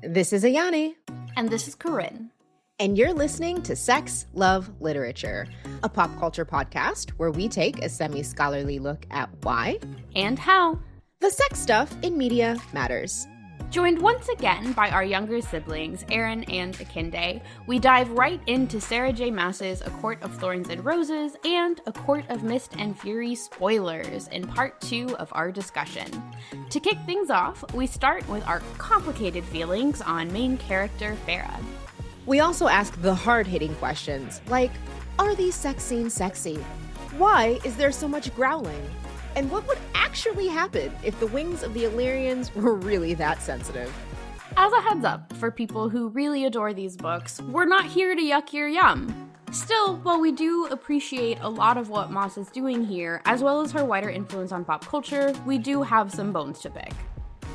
This is Ayani. And this is Corinne. And you're listening to Sex, Love, Literature, a pop culture podcast where we take a semi-scholarly look at why and how the sex stuff in media matters. Joined once again by our younger siblings, Erin and Akinde, we dive right into Sarah J. Maas's A Court of Thorns and Roses and A Court of Mist and Fury spoilers in part 2 of our discussion. To kick things off, we start with our complicated feelings on main character Feyre. We also ask the hard-hitting questions, like, are these sex scenes sexy? Why is there so much growling? And what would actually happen if the wings of the Illyrians were really that sensitive? As a heads up, for people who really adore these books, we're not here to yuck your yum. Still, while we do appreciate a lot of what Maas is doing here, as well as her wider influence on pop culture, we do have some bones to pick.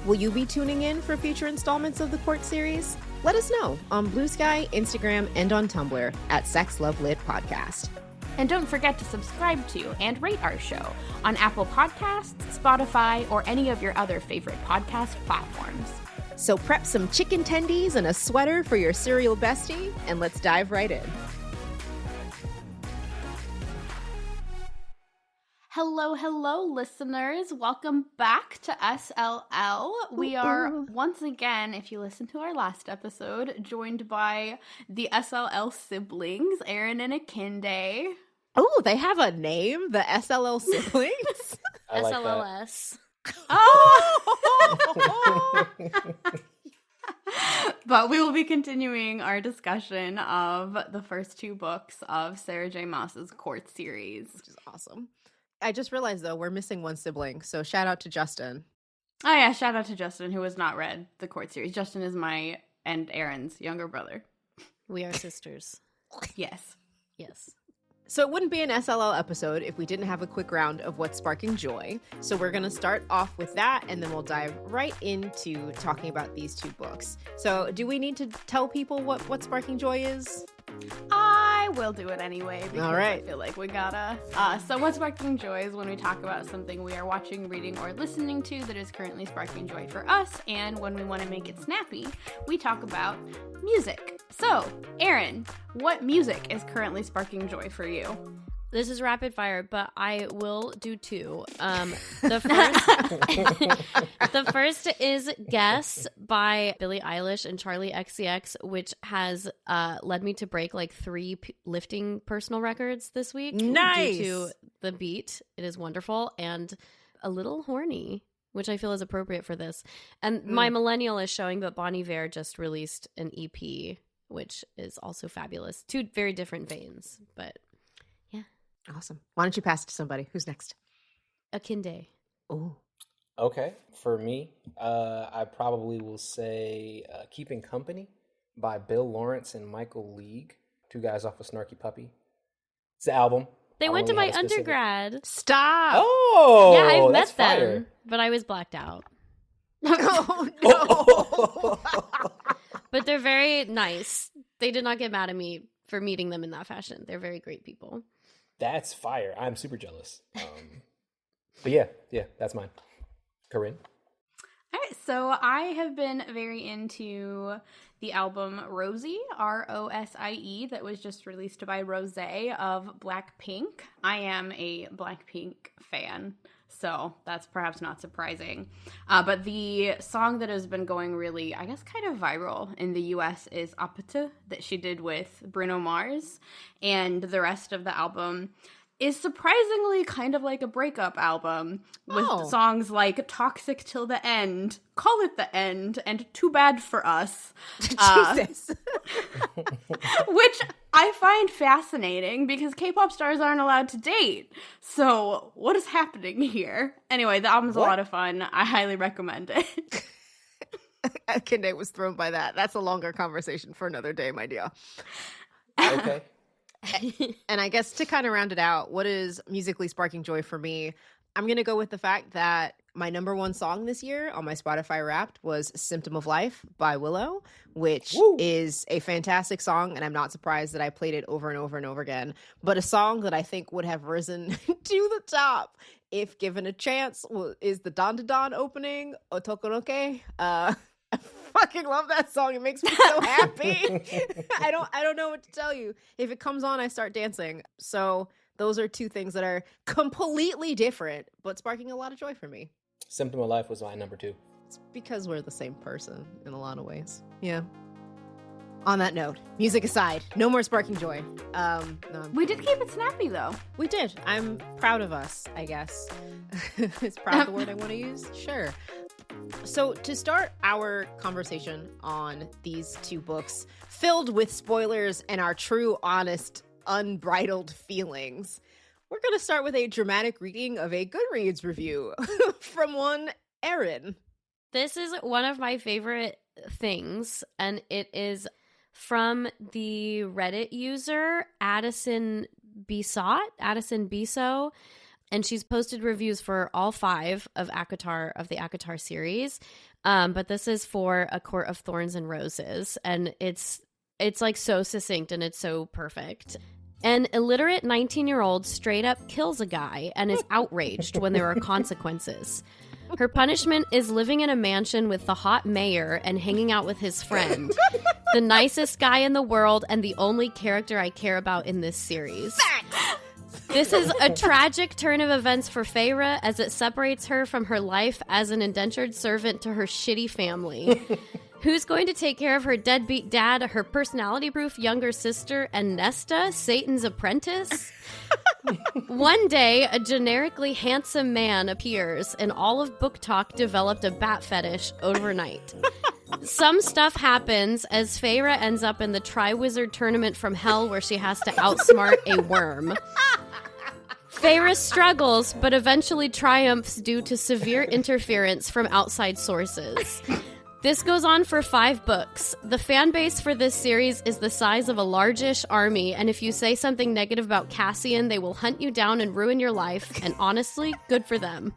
Will you be tuning in for future installments of the Court series? Let us know on Blue Sky, Instagram, and on Tumblr at Sex Love Lit Podcast. And don't forget to subscribe to and rate our show on Apple Podcasts, Spotify, or any of your other favorite podcast platforms. So prep some chicken tendies and a sweater for your cereal bestie, and let's dive right in. Hello, listeners. Welcome back to SLL. We are once again, if you listen to our last episode, joined by the SLL siblings, Erin and Akinde. Oh, they have a name? The SLL siblings? I like SLLS. Oh! But we will be continuing our discussion of the first 2 books of Sarah J. Maas's Court series. Which is awesome. I just realized, though, we're missing one sibling, so shout out to Justin. Oh, yeah, shout out to Justin, who has not read the Court series. Justin is my and Erin's younger brother. We are sisters. Yes. Yes. So it wouldn't be an SLL episode if we didn't have a quick round of what's sparking joy. So we're going to start off with that, and then we'll dive right into talking about these 2 books. So do we need to tell people what sparking joy is? I will do it anyway because All right. I feel like we gotta. So what's sparking joy is when we talk about something we are watching, reading, or listening to that is currently sparking joy for us, and when we want to make it snappy, we talk about music. So, Erin, what music is currently sparking joy for you? This is rapid fire, but I will do 2. The first is Guess by Billie Eilish and Charlie XCX, which has led me to break like 3 lifting personal records this week. Nice! Due to the beat. It is wonderful and a little horny, which I feel is appropriate for this. And my millennial is showing that Bon Iver just released an EP, which is also fabulous. 2 very different veins, but yeah. Awesome. Why don't you pass it to somebody? Who's next? Akinde. Oh. Okay, for me, I probably will say Keeping Company by Bill Lawrence and Michael League, 2 guys off of Snarky Puppy. It's the album. They I went to only my have a specific- undergrad. Stop! Oh! Yeah, I've that's met them, fire. but I was blacked out. Oh, no! But they're very nice. They did not get mad at me for meeting them in that fashion. They're very great people. That's fire. I'm super jealous. But yeah, that's mine. Corinne? All right, so I have been very into the album Rosie, Rosie, that was just released by Rosé of Blackpink. I am a Blackpink fan, so that's perhaps not surprising. But the song that has been going really, I guess, kind of viral in the US is Apete, that she did with Bruno Mars, and the rest of the album is surprisingly kind of like a breakup album with songs like Toxic Till the End, Call It the End, and Too Bad for Us. Jesus. Which I find fascinating because K-pop stars aren't allowed to date. So what is happening here? Anyway, the album's a lot of fun. I highly recommend it. Akinde was thrown by that. That's a longer conversation for another day, my dear. Okay. And I guess to kind of round it out, what is musically sparking joy for me? I'm going to go with the fact that my number 1 song this year on my Spotify Wrapped was Symptom of Life by Willow, which is a fantastic song, and I'm not surprised that I played it over and over and over again. But a song that I think would have risen to the top if given a chance is the Don to Don opening, Otokoroke. fucking love that song. It makes me so happy. I don't know what to tell you. If it comes on, I start dancing. So those are two things that are completely different, but sparking a lot of joy for me. Symptom of Life was my number 2. It's because we're the same person in a lot of ways. Yeah. On that note, music aside, no more sparking joy. No, We did keep it snappy, though. we did. I'm proud of us, I guess. Is proud the word I want to use? Sure. So to start our conversation on these two books, filled with spoilers and our true, honest, unbridled feelings, we're going to start with a dramatic reading of a Goodreads review from one Erin. This is one of my favorite things, and it is from the Reddit user Addison Biso, and she's posted reviews for all 5 of the ACOTAR series. But this is for A Court of Thorns and Roses, and it's like so succinct and it's so perfect. An illiterate 19-year-old straight up kills a guy and is outraged when there are consequences. Her punishment is living in a mansion with the hot mayor and hanging out with his friend, the nicest guy in the world and the only character I care about in this series. This is a tragic turn of events for Feyre as it separates her from her life as an indentured servant to her shitty family. Who's going to take care of her deadbeat dad, her personality-proof younger sister, and Nesta, Satan's apprentice? One day, a generically handsome man appears, and all of Book Talk developed a bat fetish overnight. Some stuff happens as Feyre ends up in the Triwizard Tournament from Hell where she has to outsmart a worm. Feyre struggles, but eventually triumphs due to severe interference from outside sources. This goes on for 5 books. The fan base for this series is the size of a largish army, and if you say something negative about Cassian, they will hunt you down and ruin your life, and honestly, good for them.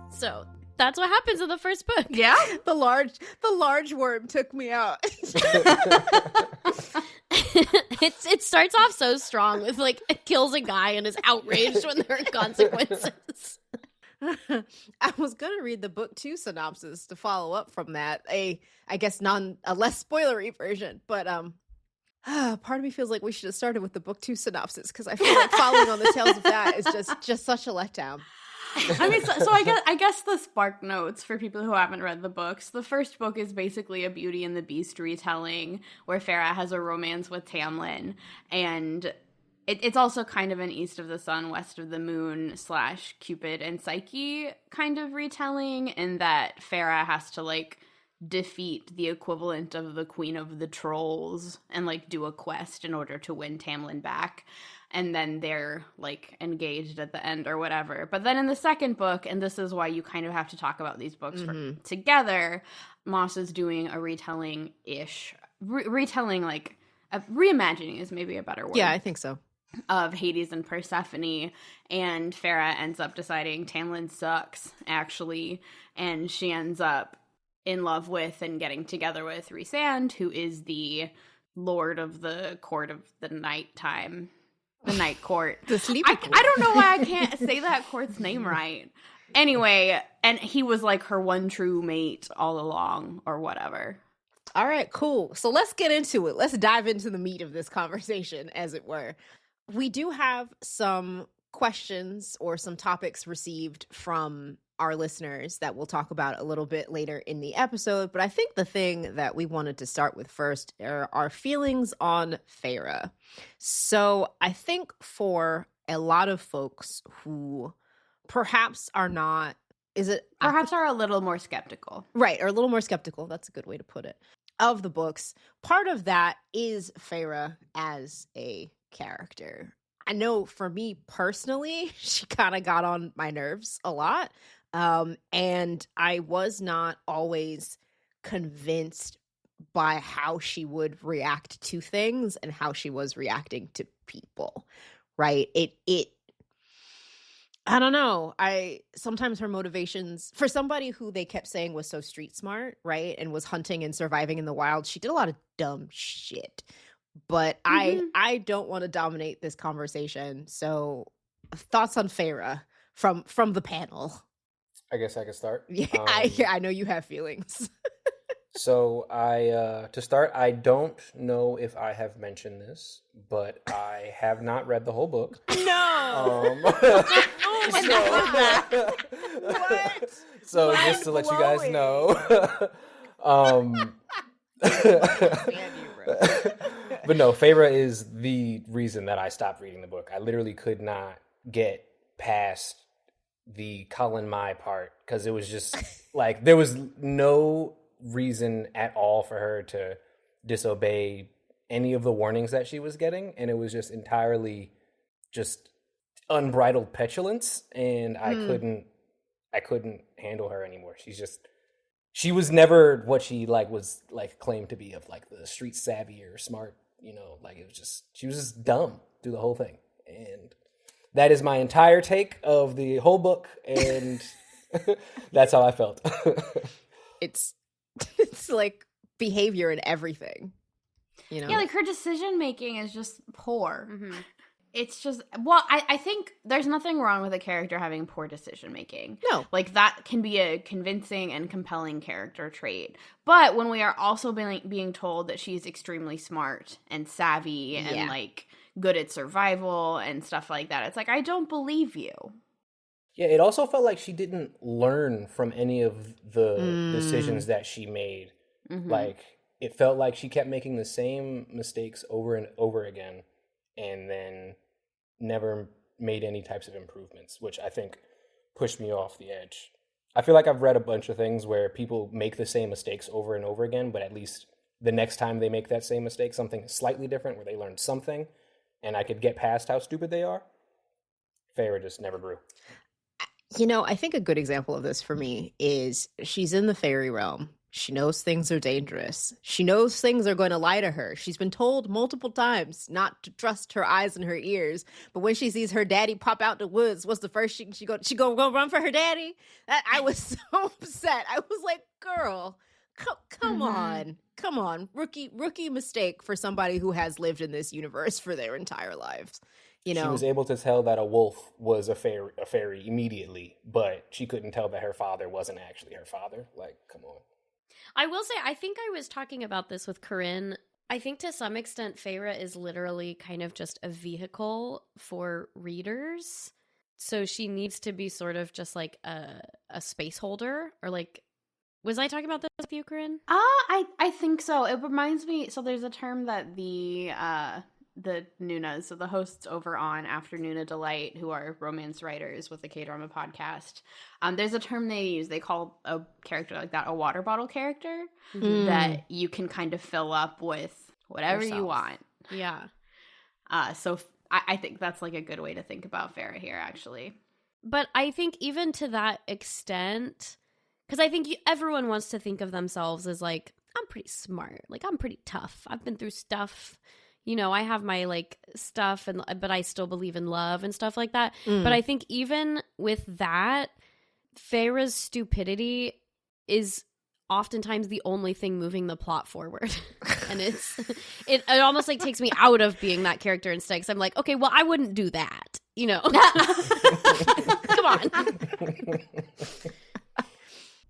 So, that's what happens in the first book. Yeah? The large worm took me out. It starts off so strong with, like, it kills a guy and is outraged when there are consequences. I was gonna read the book 2 synopsis to follow up from that, a less spoilery version, but part of me feels like we should have started with the book 2 synopsis because I feel like following on the tails of that is just such a letdown. I mean, so I guess the spark notes for people who haven't read the books. The first book is basically a Beauty and the Beast retelling where Feyre has a romance with Tamlin, and it's also kind of an East of the Sun, West of the Moon / Cupid and Psyche kind of retelling, in that Feyre has to, like, defeat the equivalent of the Queen of the Trolls and, like, do a quest in order to win Tamlin back. And then they're, like, engaged at the end or whatever. But then in the second book, and this is why you kind of have to talk about these books together, Maas is doing a retelling-ish. Retelling, like, reimagining is maybe a better word. Yeah, I think so. Of Hades and Persephone, and Feyre ends up deciding Tamlin sucks, actually, and she ends up in love with and getting together with Rhysand, who is the lord of the court of the nighttime. The night court. The sleepy court. I don't know why I can't say that court's name right. Anyway, and he was like her one true mate all along, or whatever. All right, cool. So let's get into it. Let's dive into the meat of this conversation, as it were. We do have some questions or some topics received from our listeners that we'll talk about a little bit later in the episode. But I think the thing that we wanted to start with first are our feelings on Feyre. So I think for a lot of folks who perhaps are not, perhaps are a little more skeptical. Right, or a little more skeptical. That's a good way to put it. Of the books, part of that is Feyre as a character. I know for me personally, she kind of got on my nerves a lot. And I was not always convinced by how she would react to things and how she was reacting to people, right? I don't know. Sometimes her motivations, for somebody who they kept saying was so street smart, right, and was hunting and surviving in the wild, she did a lot of dumb shit. But I don't want to dominate this conversation. So thoughts on Feyre from the panel. I guess I can start. Yeah, I know you have feelings. So to start, I don't know if I have mentioned this, but I have not read the whole book. No. What? So just to let you guys know. But no, Feyre is the reason that I stopped reading the book. I literally could not get past the Colin Mai part because it was just like there was no reason at all for her to disobey any of the warnings that she was getting, and it was just entirely just unbridled petulance, and I couldn't handle her anymore. She was never what she was claimed to be of the street savvy or smart, like it was just she was just dumb through the whole thing. And that is my entire take of the whole book, and that's how I felt. It's like behavior and everything. Yeah, like her decision making is just poor. Mm-hmm. It's just, well, I think there's nothing wrong with a character having poor decision making. No. Like, that can be a convincing and compelling character trait. But when we are also being told that she's extremely smart and savvy and, good at survival and stuff like that, it's like, I don't believe you. Yeah, it also felt like she didn't learn from any of the decisions that she made. Mm-hmm. Like, it felt like she kept making the same mistakes over and over again, and then never made any types of improvements, which I think pushed me off the edge. I feel like I've read a bunch of things where people make the same mistakes over and over again, but at least the next time they make that same mistake, something slightly different where they learned something, and I could get past how stupid they are. Feyre just never grew. I think a good example of this for me is she's in the fairy realm. She knows things are dangerous. She knows things are going to lie to her. She's been told multiple times not to trust her eyes and her ears. But when she sees her daddy pop out the woods, what's the first she go run for her daddy? I was so upset. I was like, girl, come on. Rookie mistake for somebody who has lived in this universe for their entire lives. She was able to tell that a wolf was a fairy immediately, but she couldn't tell that her father wasn't actually her father. Like, come on. I will say, I think I was talking about this with Corinne. I think to some extent, Feyre is literally kind of just a vehicle for readers. So she needs to be sort of just like a space holder, or like, was I talking about this with you, Corinne? I think so. It reminds me, so there's a term that the Nunas, so the hosts over on Afternoona Delight, who are romance writers with the K-drama podcast, there's a term they use. They call a character like that a water bottle character that you can kind of fill up with whatever you want. Yeah. So I think that's like a good way to think about Feyre here, actually. But I think even to that extent, because I think everyone wants to think of themselves as like, I'm pretty smart. Like, I'm pretty tough. I've been through stuff. I have my stuff, but I still believe in love and stuff like that. But I think even with that, Feyre's stupidity is oftentimes the only thing moving the plot forward. And it almost takes me out of being that character instead, because I'm like, okay, well, I wouldn't do that. Come on.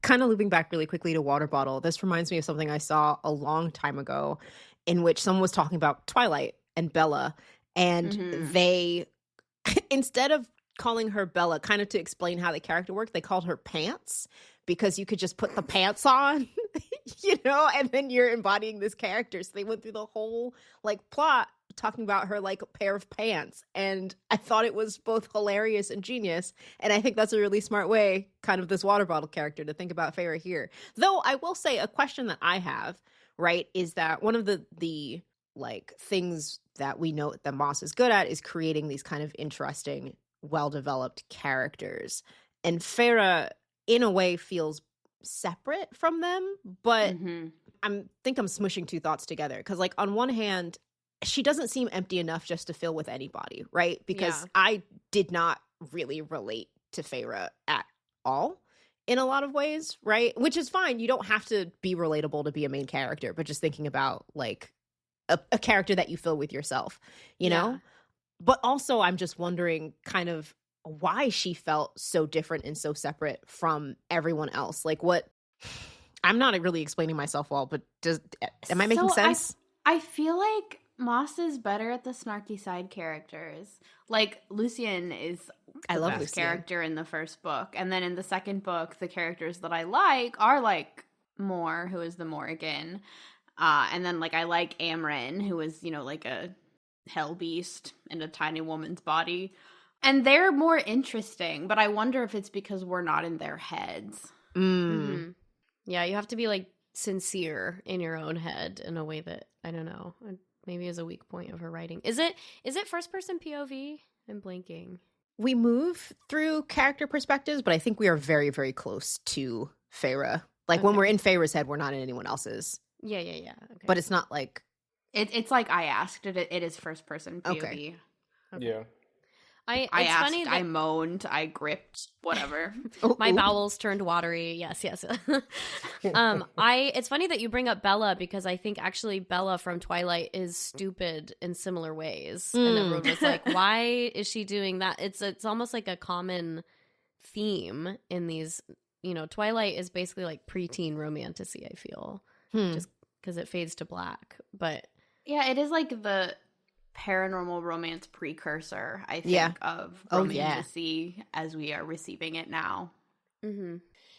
Kind of looping back really quickly to water bottle. This reminds me of something I saw a long time ago, in which someone was talking about Twilight and Bella, and they, instead of calling her Bella, kind of to explain how the character worked, they called her Pants, because you could just put the pants on, and then you're embodying this character. So they went through the whole plot talking about her like a pair of pants, and I thought it was both hilarious and genius, and I think that's a really smart way, kind of this water bottle character, to think about Feyre here. Though I will say, a question that I have, right, is that one of the things that we know that Maas is good at is creating these kind of interesting, well-developed characters. And Feyre, in a way, feels separate from them, but I think I'm smushing two thoughts together. Because, on one hand, she doesn't seem empty enough just to fill with anybody, right? Because I did not really relate to Feyre at all, in a lot of ways, right? Which is fine. You don't have to be relatable to be a main character, but just thinking about a character that you fill with yourself, you know? But also I'm just wondering kind of why she felt so different and so separate from everyone else. I'm not really explaining myself well, but am I making sense? I feel like Maas is better at the snarky side characters. Like, Lucien is I the love best Lucien. character in the first book. And then in the second book, the characters that I like are, like, Moore, who is the Morrigan. And then, like, I like Amren, who is, you know, like a hell beast in a tiny woman's body. And they're more interesting, but I wonder if it's because we're not in their heads. Mm-hmm. Yeah, you have to be, like, sincere in your own head in a way that, I don't know, maybe is a weak point of her writing. Is it first person POV? I'm blanking. We move through character perspectives, but I think we are very, very close to Feyre. Like, when we're in Feyre's head, we're not in anyone else's. Yeah. Okay. But it's not like... It's like I asked. It is first person POV. Okay. Yeah. I asked, funny that... I moaned, I gripped, whatever. My bowels turned watery. Yes. It's funny that you bring up Bella, because I think actually Bella from Twilight is stupid in similar ways. And everyone was like, why is she doing that? It's almost like a common theme in these, you know, Twilight is basically like preteen romantasy, I feel. Just because it fades to black. But yeah, it is like the paranormal romance precursor, I think, of romantasy as we are receiving it now. Mm-hmm.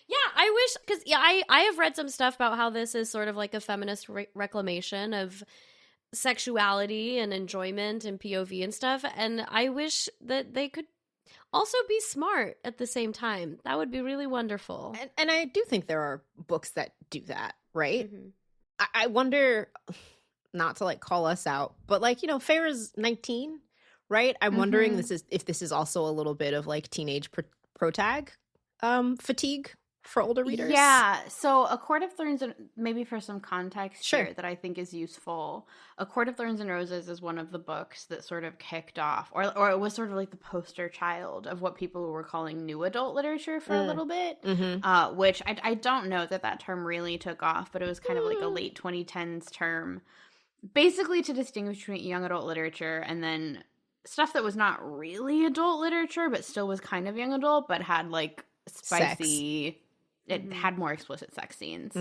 Yeah, I wish, because I have read some stuff about how this is sort of like a feminist reclamation of sexuality and enjoyment and POV and stuff, and I wish that they could also be smart at the same time. That would be really wonderful. And I do think there are books that do that, right? Mm-hmm. I wonder... not to like call us out, but like, you know, Feyre's 19, right? I'm wondering if this is also a little bit of like teenage protag fatigue for older readers. Yeah. So A Court of Thorns, and maybe for some context Sure. here that I think is useful, A Court of Thorns and Roses is one of the books that sort of kicked off, or it was sort of like the poster child of what people were calling new adult literature for a little bit, which I don't know that term really took off, but it was kind of like a late 2010s term, basically to distinguish between young adult literature and then stuff that was not really adult literature, but still was kind of young adult, but had like spicy, it had more explicit sex scenes.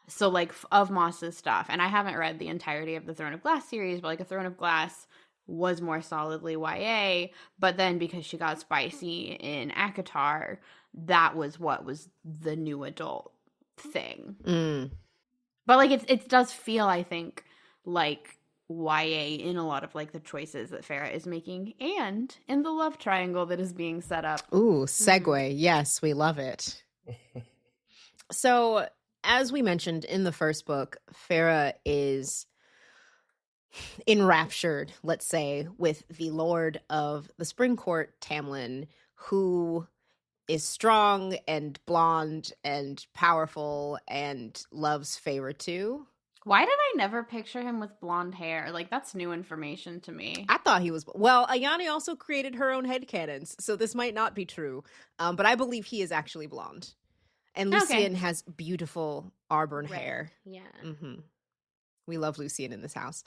So like of Maas's stuff, and I haven't read the entirety of the Throne of Glass series, but like A Throne of Glass was more solidly YA, but then because she got spicy in ACOTAR, that was what was the new adult thing. But like it does feel, I think, like YA in a lot of like the choices that Feyre is making, and in the love triangle that is being set up. Ooh, segue. Yes, we love it. So, as we mentioned in the first book, Feyre is enraptured, let's say, with the Lord of the Spring Court, Tamlin, who is strong and blonde and powerful and loves Feyre too. Why did I never picture him with blonde hair? Like, that's new information to me. I thought he was... Well, Ayani also created her own headcanons, so this might not be true. But I believe he is actually blonde. And Lucien has beautiful auburn hair. Yeah. We love Lucien in this house.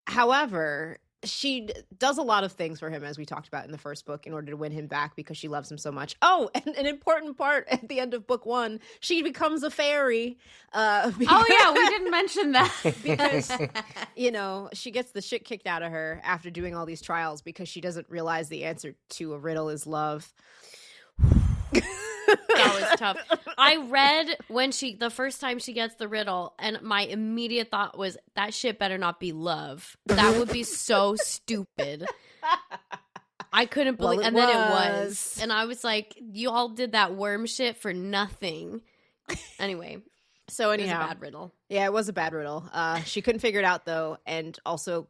However, she does a lot of things for him, as we talked about in the first book, in order to win him back because she loves him so much. Oh, and an important part at the end of book 1, she becomes a fairy. Oh, yeah, we didn't mention that. Because, you know, she gets the shit kicked out of her after doing all these trials because she doesn't realize the answer to a riddle is love. That was tough. I read the first time she gets the riddle, and my immediate thought was, that shit better not be love. That would be so stupid. I couldn't believe, and then it was. And I was like, you all did that worm shit for nothing. Anyway. So anyhow. It was a bad riddle. Yeah, it was a bad riddle. She couldn't figure it out, though, and also,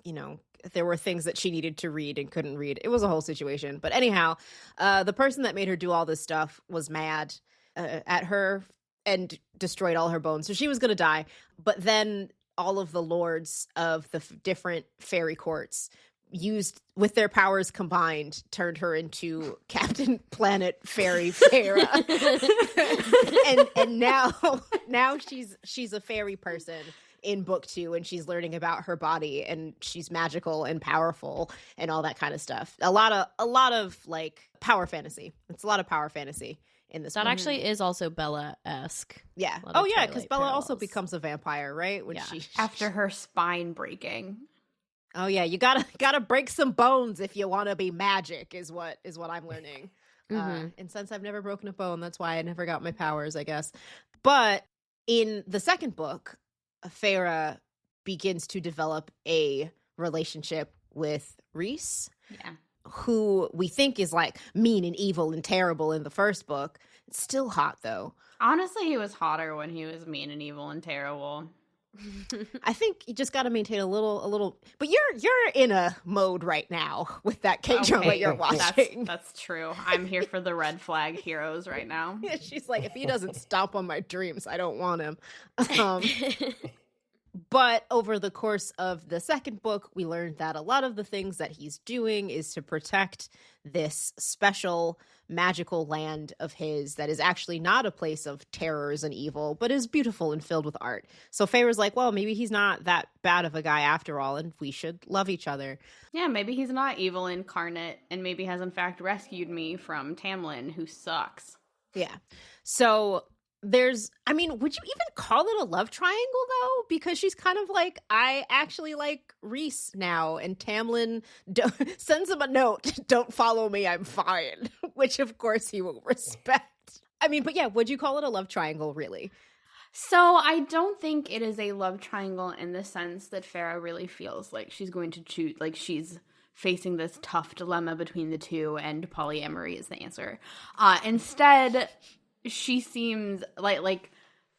you know, there were things that she needed to read and couldn't read. It was a whole situation. But anyhow, the person that made her do all this stuff was mad at her and destroyed all her bones. So she was going to die. But then all of the lords of the different fairy courts used, with their powers combined, turned her into Captain Planet Fairy Feyre. and now she's a fairy person in book 2, and she's learning about her body, and she's magical and powerful and all that kind of stuff. A lot of like power fantasy. It's a lot of power fantasy in this That book. actually is also Bella-esque. Yeah. A lot of Oh yeah, because Twilight Bella also parallels. becomes a vampire, right? When Yeah. she After her spine breaking. Oh yeah, you gotta break some bones if you want to be magic. Is what I'm learning. And since I've never broken a bone, that's why I never got my powers, I guess. But in the second book, Feyre begins to develop a relationship with Rhys, Yeah. who we think is like mean and evil and terrible in the first book. It's still hot though. Honestly, he was hotter when he was mean and evil and terrible. I think you just got to maintain a little. But you're in a mode right now with that K drama you're watching. That's true. I'm here for the red flag heroes right now. Yeah, she's like, if he doesn't stomp on my dreams, I don't want him. But over the course of the second book, we learned that a lot of the things that he's doing is to protect this special magical land of his that is actually not a place of terrors and evil, but is beautiful and filled with art. So Feyre's like, well, maybe he's not that bad of a guy after all, and we should love each other. Yeah, maybe he's not evil incarnate, and maybe has in fact rescued me from Tamlin, who sucks. Yeah. So would you even call it a love triangle though? Because she's kind of like, I actually like Rhys now, and Tamlin sends him a note, don't follow me, I'm fine, which of course he will respect. But yeah, would you call it a love triangle, really? So I don't think it is a love triangle in the sense that Feyre really feels like she's going to choose, like she's facing this tough dilemma between the two, and polyamory is the answer. Instead, she seems like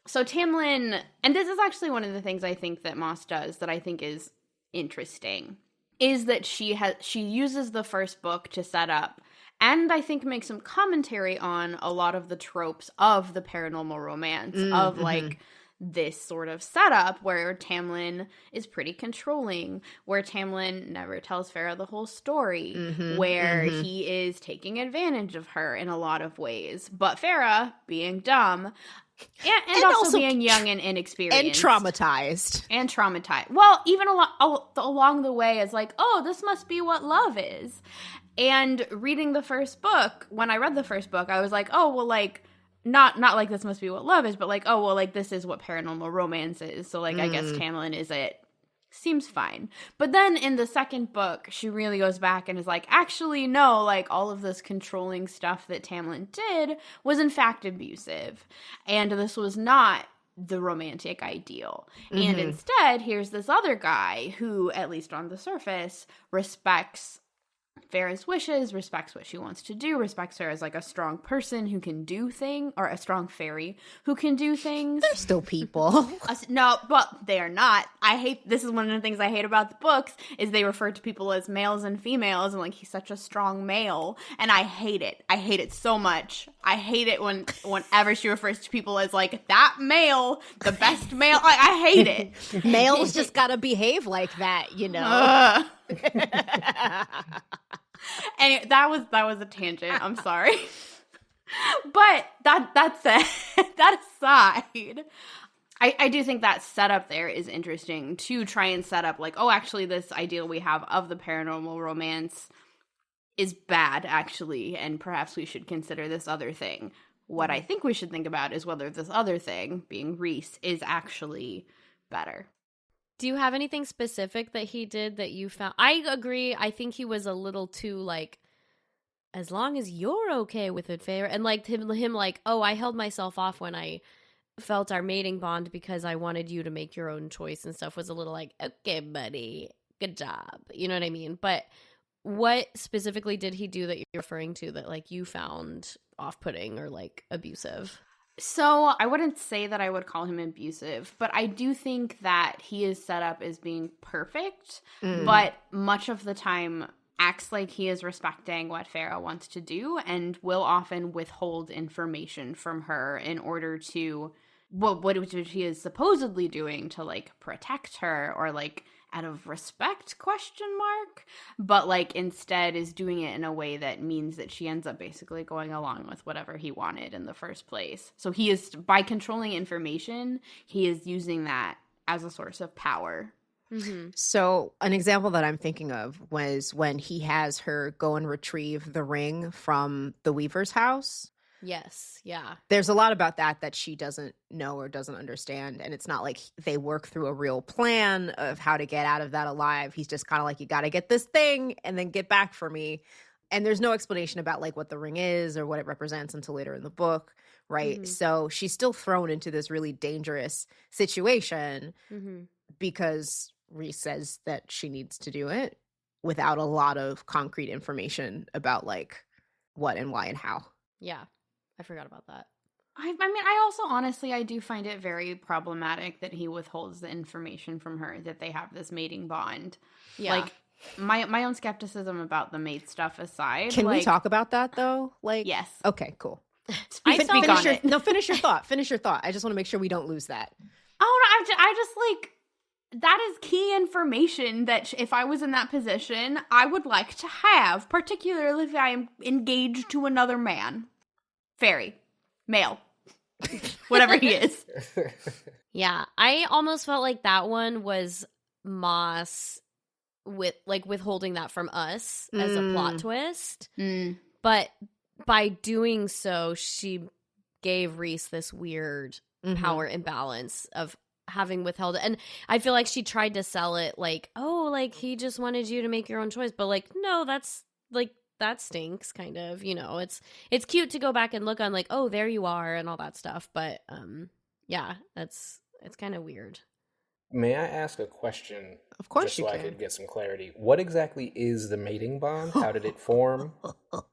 so Tamlin, and this is actually one of the things I think that Maas does that I think is interesting, is that she uses the first book to set up, and I think make some commentary on a lot of the tropes of the paranormal romance, of like this sort of setup where Tamlin is pretty controlling, where Tamlin never tells Feyre the whole story, where he is taking advantage of her in a lot of ways. But Feyre, being dumb, and also being young and inexperienced. And traumatized. Well, even along the way is like, oh, this must be what love is. And reading the first book, when I read the first book, I was like, oh, well, like, not like this must be what love is, but like, oh, well, like this is what paranormal romance is. So like, I guess Tamlin is it. Seems fine. But then in the second book, she really goes back and is like, actually, no, like all of this controlling stuff that Tamlin did was in fact abusive. And this was not the romantic ideal. And instead, here's this other guy who, at least on the surface, respects Feyre's wishes, respects what she wants to do, respects her as like a strong person who can do things, or a strong fairy who can do things. They're still people. No, but they are not. This is one of the things I hate about the books, is they refer to people as males and females, and like, he's such a strong male, and I hate it. I hate it so much. I hate it whenever she refers to people as like, that male, the best male. I hate it. Males just gotta behave like that, you know. And that was a tangent. I'm sorry. But that said, that aside, I do think that setup there is interesting to try and set up like, oh, actually this ideal we have of the paranormal romance is bad, actually, and perhaps we should consider this other thing. What I think we should think about is whether this other thing, being Rhys, is actually better. Do you have anything specific that he did that you found? I agree. I think he was a little too like, as long as you're okay with it, Feyre, and like him like, oh, I held myself off when I felt our mating bond because I wanted you to make your own choice and stuff, was a little like, okay, buddy, good job. You know what I mean? But what specifically did he do that you're referring to that like you found off-putting or like abusive? So I wouldn't say that I would call him abusive, but I do think that he is set up as being perfect, but much of the time acts like he is respecting what Feyre wants to do and will often withhold information from her in order to, what he is supposedly doing to like protect her, or like out of respect, ? But like instead is doing it in a way that means that she ends up basically going along with whatever he wanted in the first place. So he is, by controlling information, he is using that as a source of power. So an example that I'm thinking of was when he has her go and retrieve the ring from the Weaver's house. Yes. Yeah. There's a lot about that she doesn't know or doesn't understand. And it's not like they work through a real plan of how to get out of that alive. He's just kind of like, you got to get this thing and then get back for me. And there's no explanation about like what the ring is or what it represents until later in the book, right? Mhm. So she's still thrown into this really dangerous situation Mm-hmm. because Reese says that she needs to do it without a lot of concrete information about like what and why and how. Yeah. I forgot about that. I mean, I also honestly, I do find it very problematic that he withholds the information from her, that they have this mating bond. Yeah. Like, my own skepticism about the mate stuff aside. Can like, we talk about that though? Like, Yes. Okay, cool. Speak on finish it. finish your thought. Finish your thought. I just want to make sure we don't lose that. Oh, no, I just like, that is key information that if I was in that position, I would like to have, particularly if I am engaged to another man. Fairy. Male. Whatever he is. Yeah. I almost felt like that one was Maas with like withholding that from us as a plot twist. But by doing so, she gave Reese this weird power imbalance of having withheld it. And I feel like she tried to sell it like, oh, like he just wanted you to make your own choice. But like, no, that's like, that stinks kind of, you know. It's cute to go back and look on like, oh, there you are and all that stuff. But yeah, it's kind of weird. May I ask a question? Of course just you so can. I could get some clarity. What exactly is the mating bond? How did it form? All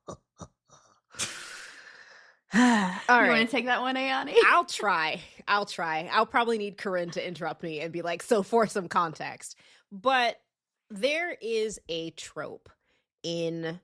You right. want to take that one, Ayani? I'll try. I'll probably need Corinne to interrupt me and be like, so for some context. But there is a trope in,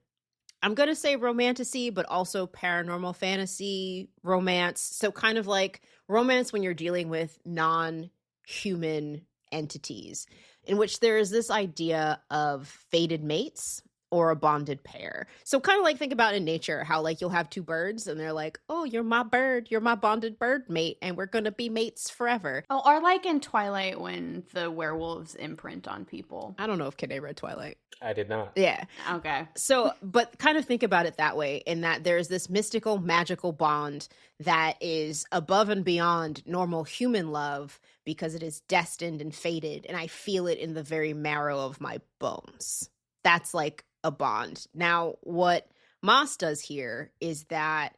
I'm going to say romantasy, but also paranormal fantasy romance. So kind of like romance when you're dealing with non-human entities, in which there is this idea of fated mates or a bonded pair. So kind of like think about in nature how like you'll have two birds and they're like, oh, you're my bird, you're my bonded bird mate, and we're going to be mates forever. Oh, or like in Twilight when the werewolves imprint on people. I don't know if Kade read Twilight. I did not. Yeah. Okay. So, but kind of think about it that way, in that there's this mystical, magical bond that is above and beyond normal human love because it is destined and fated, and I feel it in the very marrow of my bones. That's like a bond. Now, what Maas does here is that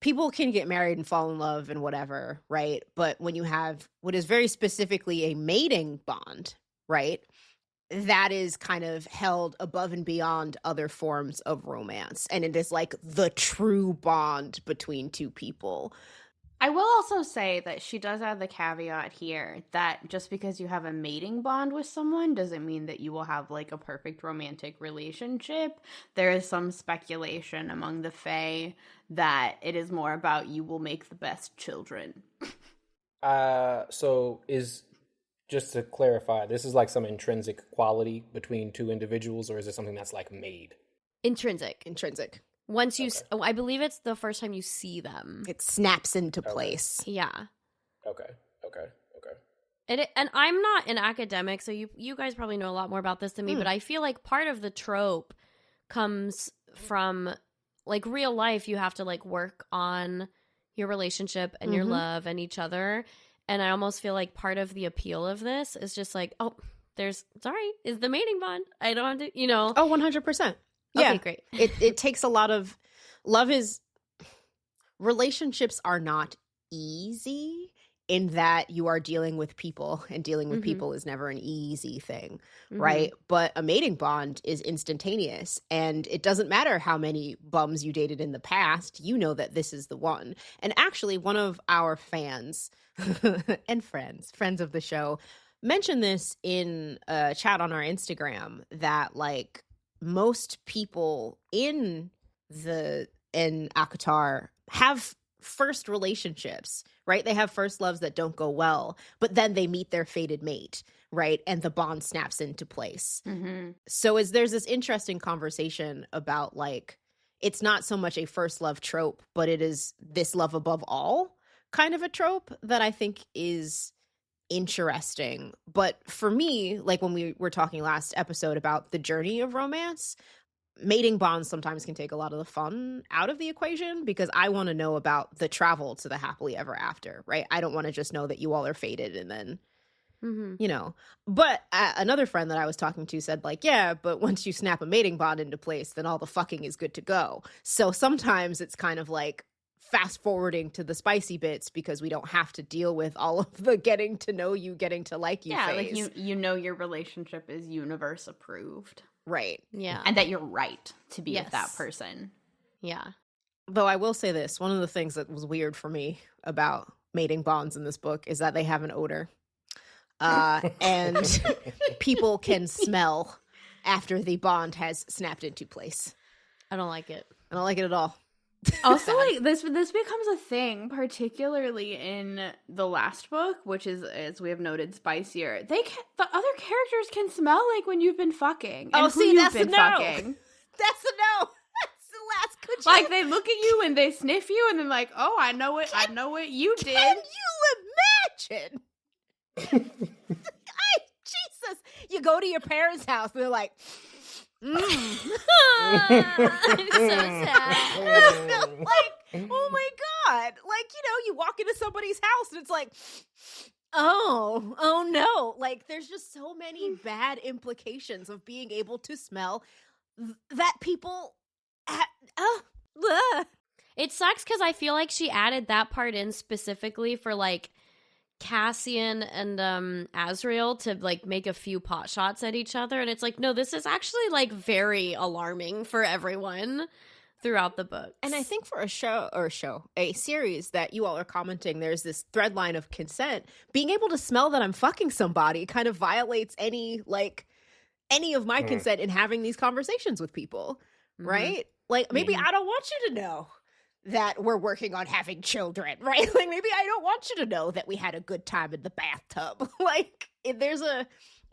people can get married and fall in love and whatever, right? But when you have what is very specifically a mating bond, right? That is kind of held above and beyond other forms of romance. And it is like the true bond between two people. I will also say that she does add the caveat here that just because you have a mating bond with someone doesn't mean that you will have like a perfect romantic relationship. There is some speculation among the Fae that it is more about you will make the best children. So is, just to clarify, this is like some intrinsic quality between two individuals, or is it something that's like made? Intrinsic. Once you, Okay. I believe it's the first time you see them. It snaps into Okay. place. Yeah. Okay. And I'm not an academic, so you guys probably know a lot more about this than me, but I feel like part of the trope comes from like real life. You have to like work on your relationship and your love and each other. And I almost feel like part of the appeal of this is just like, oh, is the mating bond. I don't have to, you know. Oh, 100%. Yeah. Okay, great. It takes a lot of relationships are not easy in that you are dealing with people, and dealing with people is never an easy thing, right? But a mating bond is instantaneous, and it doesn't matter how many bums you dated in the past, you know that this is the one. And actually, one of our fans and friends of the show, mentioned this in a chat on our Instagram, that like most people in Akatar have first relationships, right? They have first loves that don't go well, but then they meet their fated mate, right? And the bond snaps into place. So there's this interesting conversation about like, it's not so much a first love trope, but it is this love above all kind of a trope that I think is interesting. But for me, like when we were talking last episode about the journey of romance, mating bonds sometimes can take a lot of the fun out of the equation because I want to know about the travel to the happily ever after, right? I don't want to just know that you all are fated and then, But another friend that I was talking to said, like, yeah, but once you snap a mating bond into place, then all the fucking is good to go. So sometimes it's kind of like fast forwarding to the spicy bits because we don't have to deal with all of the getting to know you, getting to like you phase. Like you know your relationship is universe approved. Right. Yeah. And that you're right to be with that person. Yeah. Though I will say this, one of the things that was weird for me about mating bonds in this book is that they have an odor. And people can smell after the bond has snapped into place. I don't like it. I don't like it at all. Also, like this becomes a thing, particularly in the last book, which is, as we have noted, spicier. The other characters can smell like when you've been fucking. And who you've been fucking. That's a no. That's the last good. Like they look at you and they sniff you, and then like, oh, I know it. I know what you did. Can you imagine? Jesus, you go to your parents' house and they're like, I'm so sad. like, oh my God. Like, you walk into somebody's house and it's like, oh no. Like, there's just so many bad implications of being able to smell that people It sucks because I feel like she added that part in specifically for like Cassian and Azrael to like make a few pot shots at each other, and it's like, no, this is actually like very alarming for everyone throughout the book. And I think for a series that you all are commenting, there's this thread line of consent. Being able to smell that I'm fucking somebody kind of violates any of my consent in having these conversations with people, right? Like, maybe I don't want you to know that we're working on having children, right? Like, maybe I don't want you to know that we had a good time in the bathtub. Like, there's a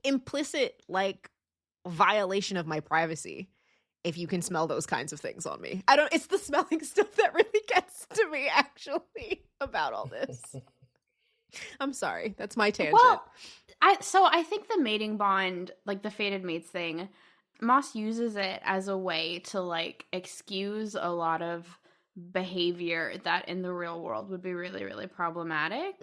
implicit, like, violation of my privacy if you can smell those kinds of things on me. It's the smelling stuff that really gets to me, actually, about all this. I'm sorry. That's my tangent. Well, I think the mating bond, like the fated mates thing, Maas uses it as a way to, like, excuse a lot of behavior that in the real world would be really, really problematic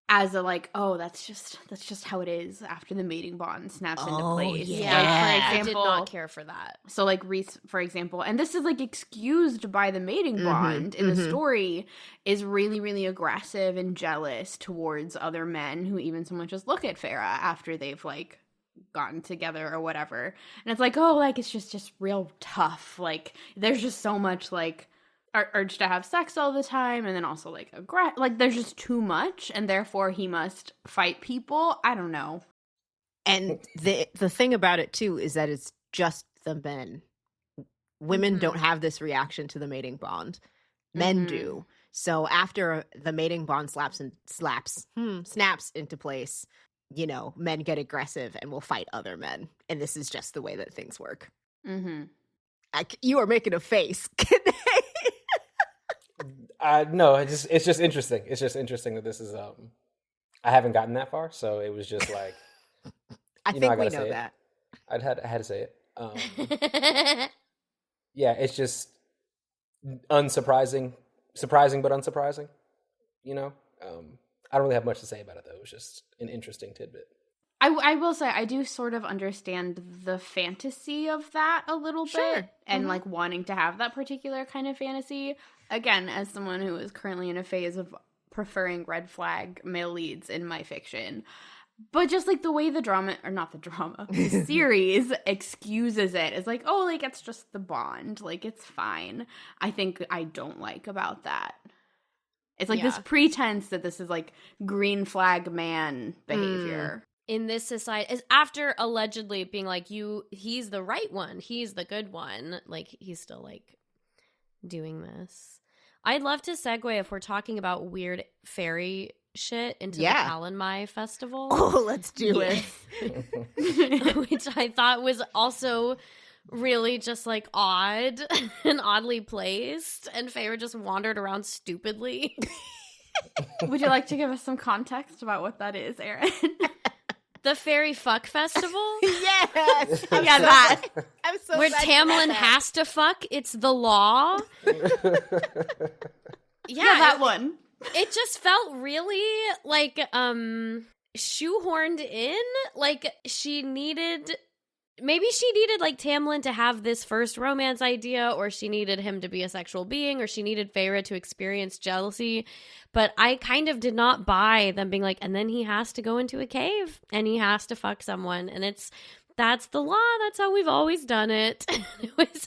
as a like, oh, that's just how it is after the mating bond snaps into place. Yeah. Like, for example, I did not care for that. So like Reese, for example, and this is like excused by the mating bond in the story, is really, really aggressive and jealous towards other men who even so much as look at Feyre after they've like gotten together or whatever. And it's like, oh, like it's just real tough. Like there's just so much like urge to have sex all the time, and then also like like there's just too much, and therefore he must fight people. I don't know. And the thing about it too is that it's just the men. Women don't have this reaction to the mating bond. Men do. So after the mating bond snaps into place, men get aggressive and will fight other men, and this is just the way that things work. You are making a face. No, it's just interesting. It's just interesting that this is I haven't gotten that far, so it was just like I think we know that. I had to say it. Yeah, it's just surprising but unsurprising. I don't really have much to say about it though. It was just an interesting tidbit. I will say I do sort of understand the fantasy of that a little bit, and like wanting to have that particular kind of fantasy. Again, as someone who is currently in a phase of preferring red flag male leads in my fiction, but just like the way the series excuses it. It's like, oh, like it's just the bond, like it's fine. I think I don't like about that. It's like this pretense that this is like green flag man behavior. In this society, is after allegedly being like, he's the right one, he's the good one, like he's still like doing this. I'd love to segue, if we're talking about weird fairy shit, into the Kalanmai festival. Oh, let's do it. Which I thought was also really just like odd and oddly placed, and Feyre just wandered around stupidly. Would you like to give us some context about what that is, Erin? The Fairy Fuck Festival? Yes. Yeah, that. I'm so where sad Tamlin has to fuck. It's the law. Yeah, that one. It just felt really like shoehorned in. Like maybe she needed like Tamlin to have this first romance idea, or she needed him to be a sexual being, or she needed Feyre to experience jealousy. But I kind of did not buy them being like, and then he has to go into a cave and he has to fuck someone, and that's the law. That's how we've always done it.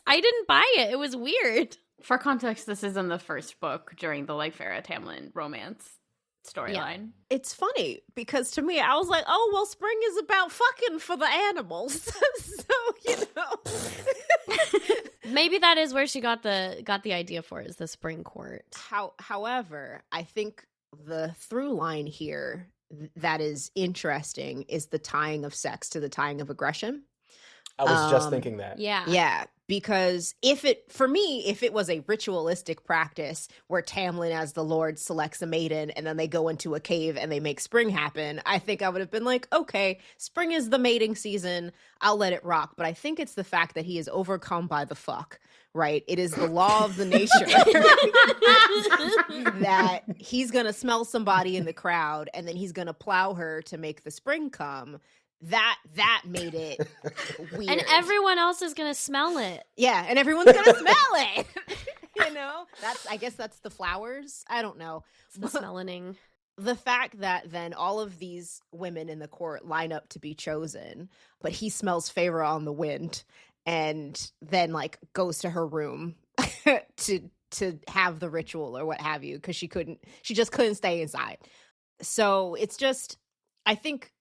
I didn't buy it. It was weird. For context, this is in the first book during the like Feyre Tamlin romance storyline. Yeah. It's funny because to me, I was like, oh, well, spring is about fucking for the animals. Maybe that is where she got the idea for it, is the spring court. However, I think the through line here that is interesting is the tying of sex to the tying of aggression. I was just thinking that. Yeah, because if it was a ritualistic practice where Tamlin as the Lord selects a maiden and then they go into a cave and they make spring happen, I think I would have been like, okay, spring is the mating season, I'll let it rock. But I think it's the fact that he is overcome by the fuck, right? It is the law of the nature that he's going to smell somebody in the crowd and then he's going to plow her to make the spring come. That made it weird. And everyone else is going to smell it. Yeah, and everyone's going to smell it. I guess that's the flowers. I don't know. It's the smelling. The fact that then all of these women in the court line up to be chosen, but he smells Feyre on the wind and then like goes to her room to have the ritual or what have you, because she just couldn't stay inside. So it's just, I think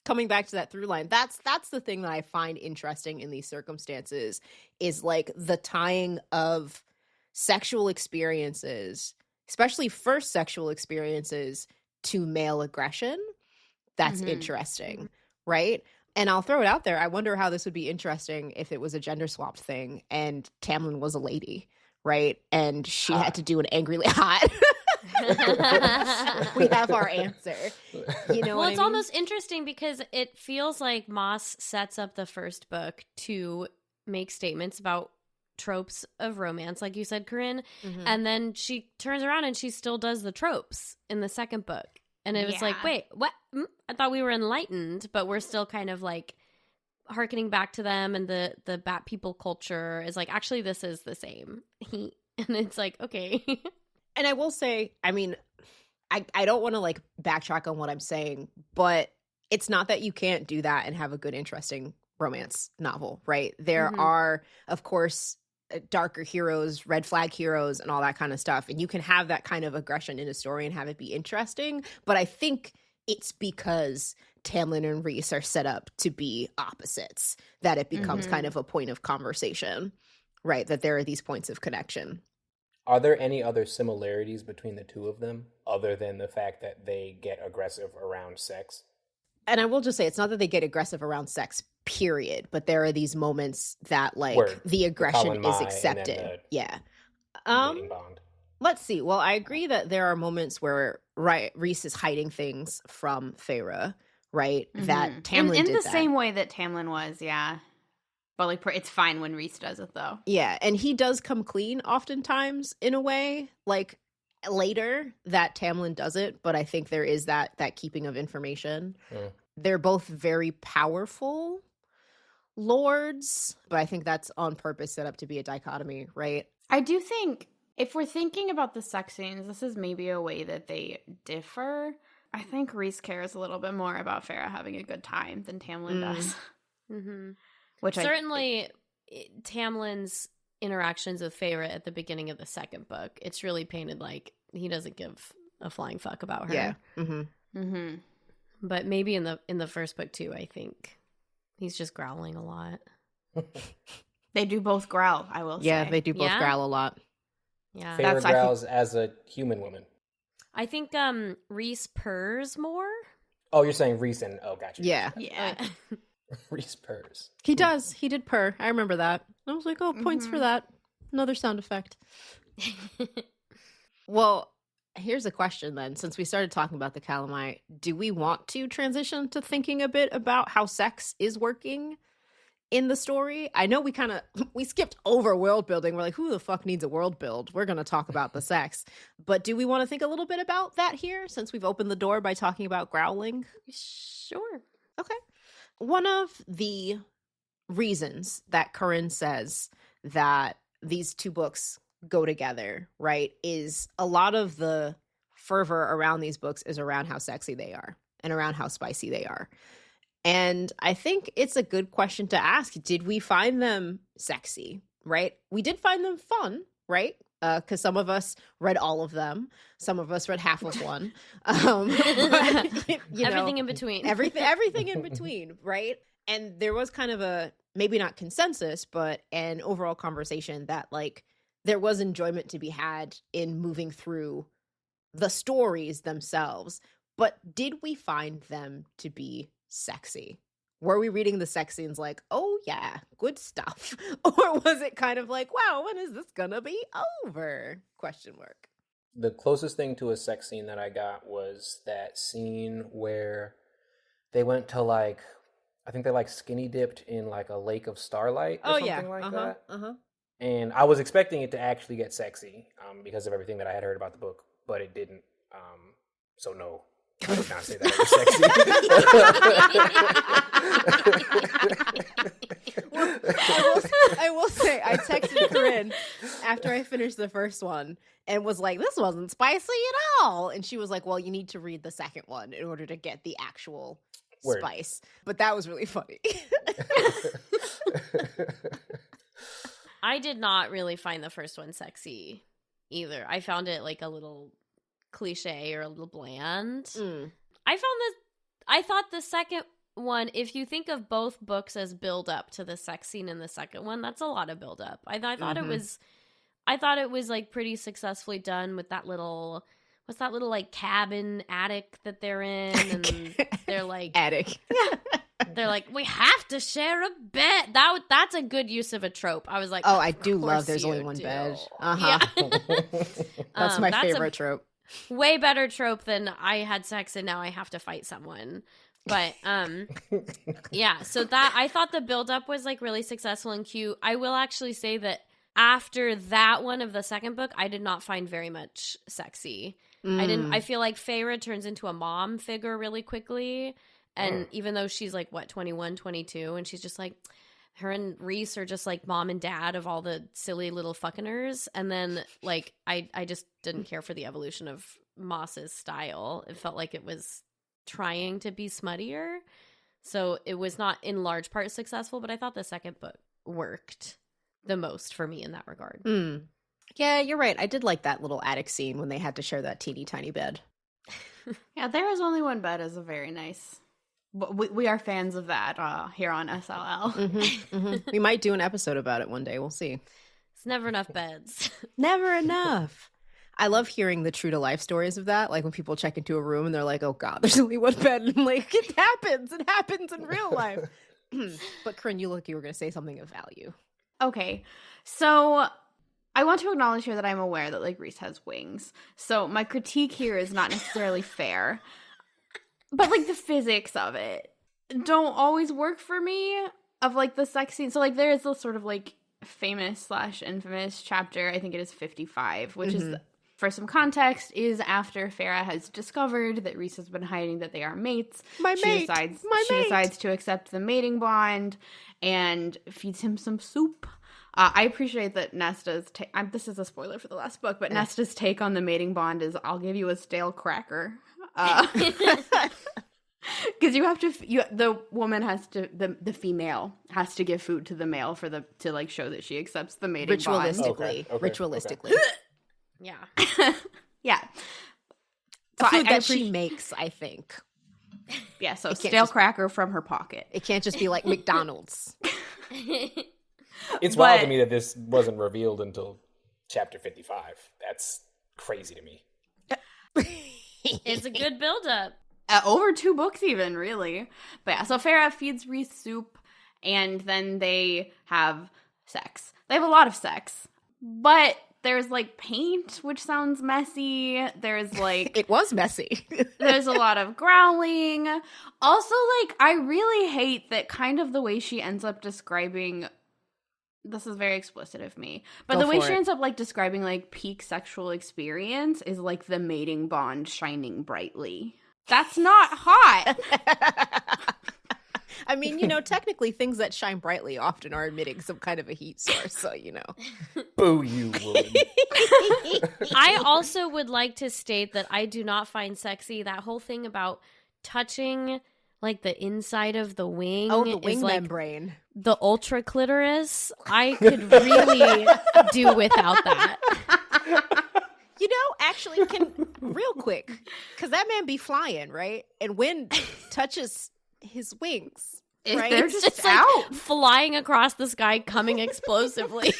coming back to that through line, that's the thing that I find interesting in these circumstances, is like the tying of sexual experiences, especially first sexual experiences, to male aggression. That's interesting, right? And I'll throw it out there. I wonder how this would be interesting if it was a gender swapped thing and Tamlin was a lady, right? And she had to do an angrily hot. We have our answer. Well, it's almost interesting because it feels like Maas sets up the first book to make statements about tropes of romance, like you said, Corinne, and then she turns around and she still does the tropes in the second book. And it was like, wait, what? I thought we were enlightened, but we're still kind of like hearkening back to them, and the Bat people culture is like, actually, this is the same. And it's like, okay. And I will say, I mean, I don't want to like backtrack on what I'm saying, but it's not that you can't do that and have a good, interesting romance novel, right? There are, of course, darker heroes, red flag heroes, and all that kind of stuff. And you can have that kind of aggression in a story and have it be interesting. But I think it's because Tamlin and Rhys are set up to be opposites that it becomes kind of a point of conversation, right? That there are these points of connection. Are there any other similarities between the two of them other than the fact that they get aggressive around sex? And I will just say, it's not that they get aggressive around sex, period, but there are these moments that like the aggression is accepted. Yeah. Bond. Let's see. Well, I agree that there are moments where Rhys is hiding things from Feyre, right? That Tamlin in did the that. same way that Tamlin was, yeah. But like, it's fine when Rhys does it, though. Yeah, and he does come clean oftentimes in a way, like later that Tamlin does it, but I think there is that keeping of information. They're both very powerful lords, but I think that's on purpose set up to be a dichotomy, right? I do think if we're thinking about the sex scenes, this is maybe a way that they differ. I think Rhys cares a little bit more about Feyre having a good time than Tamlin does. Which certainly Tamlin's interactions with Feyre at the beginning of the second book, it's really painted like he doesn't give a flying fuck about her. Yeah. But maybe in the first book too, I think he's just growling a lot. They do both growl, I will say. Yeah, they do both growl a lot. Yeah. Feyre growls as a human woman. I think Rhys purrs more. Oh, you're saying Rhys and gotcha. Yeah. Rhys purrs. He does. He did purr. I remember that. I was like, oh, points for that. Another sound effect. Well, here's a question then. Since we started talking about the Calamite, do we want to transition to thinking a bit about how sex is working in the story. I know we skipped over world building. We're like, who the fuck needs a world build? We're going to talk about the sex. But do we want to think a little bit about that here, since we've opened the door by talking about growling? Sure. Okay. One of the reasons that Curran says that these two books go together, right, is a lot of the fervor around these books is around how sexy they are and around how spicy they are. And I think it's a good question to ask. Did we find them sexy, right? We did find them fun, right? Because some of us read all of them. Some of us read half of one. But, Everything in between. Everything in between, right? And there was kind of a, maybe not consensus, but an overall conversation that, like, there was enjoyment to be had in moving through the stories themselves. But did we find them to be sexy? Were we reading the sex scenes like, oh yeah, good stuff? Or was it kind of like, wow, when is this gonna be over? Question mark. The closest thing to a sex scene that I got was that scene where they went to, like, I think they, like, skinny dipped in, like, a lake of starlight or something like that. And I was expecting it to actually get sexy because of everything that I had heard about the book, but it didn't. So no, I did not say that it was sexy. I will say, I texted Corinne after I finished the first one and was like, this wasn't spicy at all. And she was like, well, you need to read the second one in order to get the actual spice. But that was really funny. I did not really find the first one sexy either. I found it like a little cliche or a little bland. I thought the second one, if you think of both books as build up to the sex scene in the second one, that's a lot of build up. I thought it was like pretty successfully done with that little, what's that little like cabin attic that they're in, and they're like attic. They're like, we have to share a bed. That's a good use of a trope. I was like, oh, I do love there's only one bed. Yeah. That's my favorite trope. Way better trope than I had sex and now I have to fight someone. But yeah, so that I thought the buildup was like really successful and cute. I will actually say that after that one of the second book, I did not find very much sexy. I feel like Feyre turns into a mom figure really quickly. And even though she's like, what, 21, 22, and she's just like, her and Rhys are just like mom and dad of all the silly little fuckingers. And then like, I just didn't care for the evolution of Maas's style. It felt like it was trying to be smuttier. So it was not in large part successful, but I thought the second book worked the most for me in that regard. Yeah, you're right. I did like that little attic scene when they had to share that teeny tiny bed. Yeah, there is only one bed is a very nice. We are fans of that here on SLL. We might do an episode about it one day. We'll see. It's never enough beds. Never enough. I love hearing the true to life stories of that. Like when people check into a room and they're like, oh God, there's only one bed. And I'm like, it happens. It happens in real life. But Corinne, you look, you were going to say something of value. Okay. So I want to acknowledge here that I'm aware that like Rhys has wings. So my critique here is not necessarily fair. But, like, the physics of it don't always work for me of, like, the sex scene. So, like, there is this sort of, like, famous/infamous chapter, I think it is 55, which is, for some context, is after Feyre has discovered that Rhys has been hiding that they are mates. She decides to accept the mating bond and feeds him some soup. I appreciate that Nesta's this is a spoiler for the last book, but Nesta's take on the mating bond is, I'll give you a stale cracker. Because the woman has to, the female has to give food to the male to like show that she accepts the mating bond. Ritualistically. Yeah. Yeah. So food that she makes, I think. Yeah, so stale cracker from her pocket. It can't just be like McDonald's. It's wild to me that this wasn't revealed until chapter 55. That's crazy to me. It's a good buildup. Over 2 books even, really. But yeah, so Feyre feeds Rhys soup, and then they have sex. They have a lot of sex. But there's like paint, which sounds messy. There's like It was messy. there's a lot of growling. Also, like, I really hate that kind of the way she ends up describing, this is very explicit of me, but the way she ends up like describing like peak sexual experience is like the mating bond shining brightly. That's not hot. I mean, technically things that shine brightly often are emitting some kind of a heat source, so Boo you, woman. I also would like to state that I do not find sexy that whole thing about touching like the inside of the wing. Oh, the wing is, like, membrane. the ultra clitoris. I could really do without that. Actually, real quick, because that man be flying, right? And wind touches his wings, right? They're It's just like out. flying across the sky, coming explosively.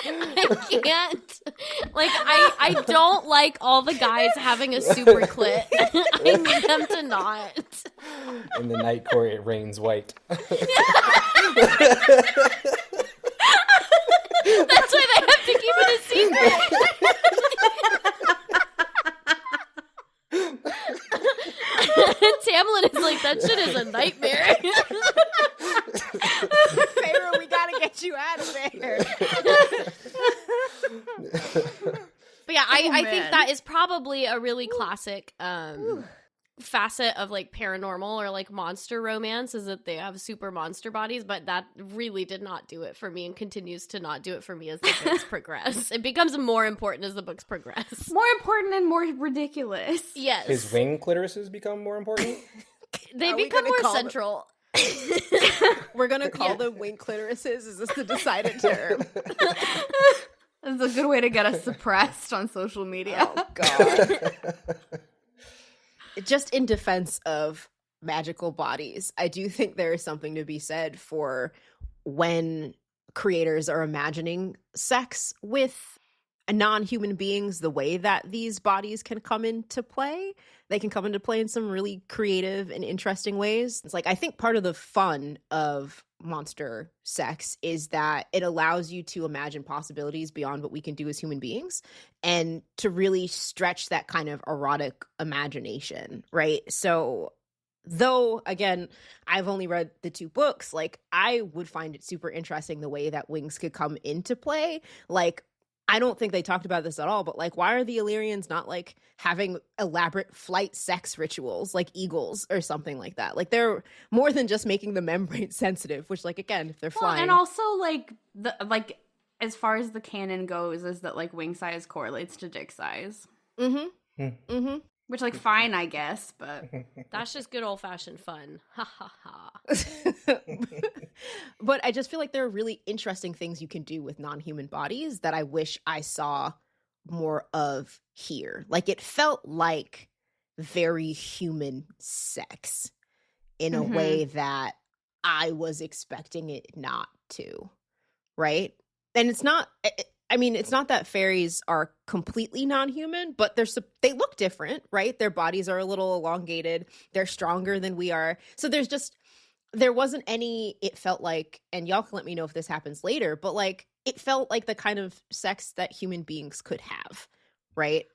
I can't. Like, I don't like all the guys having a super clit. I need them to not. In the night court, it rains white. That's why they have to keep it a secret. Tamlin is like, that shit is a nightmare. Feyre, we gotta get you out of there. But yeah, I think man. that is probably a really classic facet of like paranormal or like monster romance, is that they have super monster bodies, but that really did not do it for me and continues to not do it for me as the books progress. It becomes more important as the books progress. More important and more ridiculous. Yes. His wing clitorises become more important? They Are we become gonna more call them- central. We're gonna call them wing clitorises. Is this the decided term? This is a good way to get us suppressed on social media. Oh God. Just in defense of magical bodies, I do think there is something to be said for when creators are imagining sex with non-human beings, the way that these bodies can come into play. They can come into play in some really creative and interesting ways. It's like, I think part of the fun of monster sex is that it allows you to imagine possibilities beyond what we can do as human beings and to really stretch that kind of erotic imagination, right? So though, again, I've only read the 2 books, like, I would find it super interesting the way that wings could come into play. Like, I don't think they talked about this at all, but like, why are the Illyrians not like having elaborate flight sex rituals like eagles or something like that? Like, they're more than just making the membrane sensitive, which, like, again, if they're flying. And also, like, as far as the canon goes, is that like wing size correlates to dick size. Mm-hmm. Mm-hmm. Which, like, fine, I guess, but That's just good old-fashioned fun. Ha ha ha. But I just feel like there are really interesting things you can do with non-human bodies that I wish I saw more of here. Like, it felt like very human sex in a way that I was expecting it not to, right? And it's not, I mean, it's not that fairies are completely non-human, but they look different, right? Their bodies are a little elongated. They're stronger than we are. So there wasn't any, it felt like, and y'all can let me know if this happens later, but like, it felt like the kind of sex that human beings could have, right?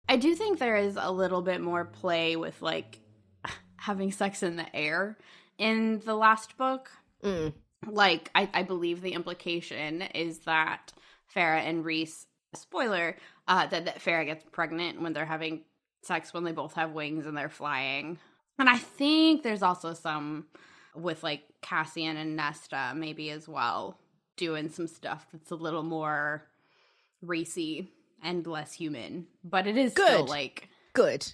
I do think there is a little bit more play with, like, having sex in the air in the last book. Mm. Like, I believe the implication is that Feyre and Rhys, spoiler, that Feyre gets pregnant when they're having sex when they both have wings and they're flying. And I think there's also some with, like, Cassian and Nesta maybe as well, doing some stuff that's a little more racy and less human. But it is still, like... Good.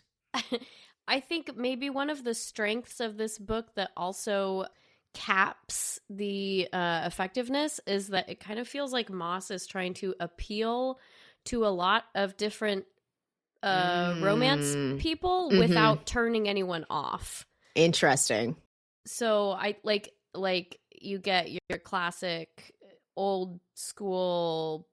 I think maybe one of the strengths of this book that also caps the effectiveness is that it kind of feels like Maas is trying to appeal to a lot of different romance people without turning anyone off. Interesting. So I like you get your classic old school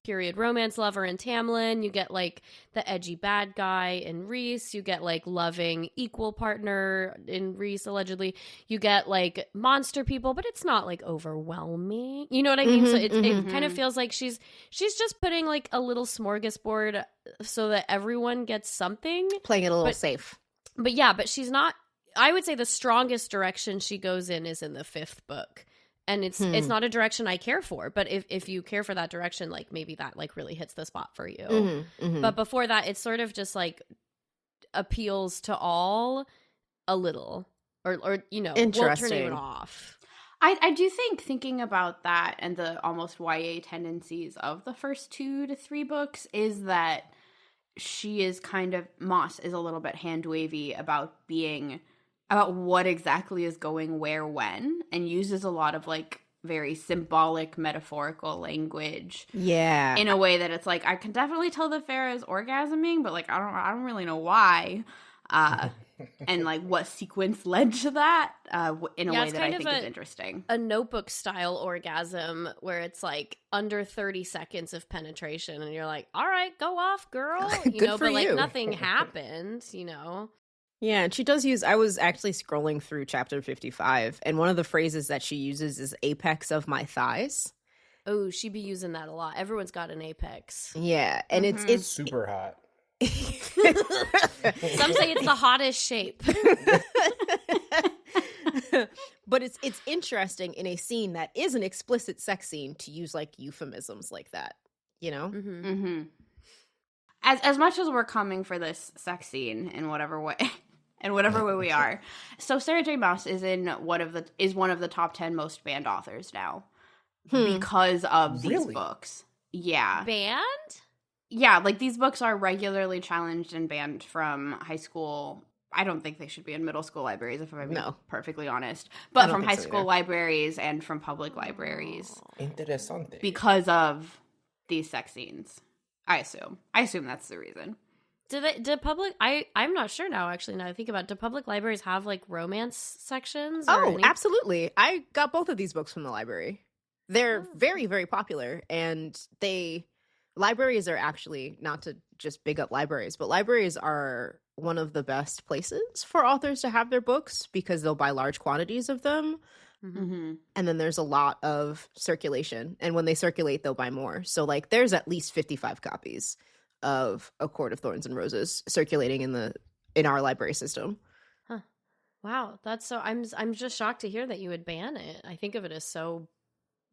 period romance lover in Tamlin. You get like the edgy bad guy in Rhys. You get like loving equal partner in Rhys, allegedly. You get like monster people, but it's not like overwhelming. You know what I mean? So it kind of feels like she's just putting like a little smorgasbord so that everyone gets something. Playing it a little safe. But yeah, but she's not. I would say the strongest direction she goes in is in the 5th book. And it's not a direction I care for, but if you care for that direction, like maybe that like really hits the spot for you. But before that, it's sort of just like appeals to all a little, or won't turn anyone off. I do think thinking about that and the almost YA tendencies of the first 2 to 3 books is that she is Maas is a little bit hand wavy about what exactly is going where when, and uses a lot of like very symbolic metaphorical language in a way that it's like I can definitely tell that Feyre is orgasming, but like I don't really know why and like what sequence led to that in a way that I think is interesting. A Notebook style orgasm where it's like under 30 seconds of penetration and you're like, all right, go off, girl. But like nothing happened, Yeah, and she does use, I was actually scrolling through chapter 55, and one of the phrases that she uses is apex of my thighs. Oh, she be using that a lot. Everyone's got an apex. Yeah, and it's super hot. Some say it's the hottest shape. But it's interesting in a scene that is an explicit sex scene to use like euphemisms like that, As much as we're coming for this sex scene in whatever way we are. So Sarah J. Maas is one of the top 10 most banned authors now because of these books. Yeah. Banned? Yeah, like these books are regularly challenged and banned from high school. I don't think they should be in middle school libraries, if I'm being perfectly honest. But from high school libraries and from public libraries. Interesante. Because of these sex scenes. I assume that's the reason. I'm not sure now, actually, now I think about it. Do public libraries have like romance sections? Absolutely. I got both of these books from the library. They're very, very popular, and libraries are actually, not to just big up libraries, but libraries are one of the best places for authors to have their books because they'll buy large quantities of them. And then there's a lot of circulation, and when they circulate they'll buy more. So like there's at least 55 copies of A Court of Thorns and Roses circulating in our library system. Wow, that's so I'm just shocked to hear that you would ban it. I think of it as so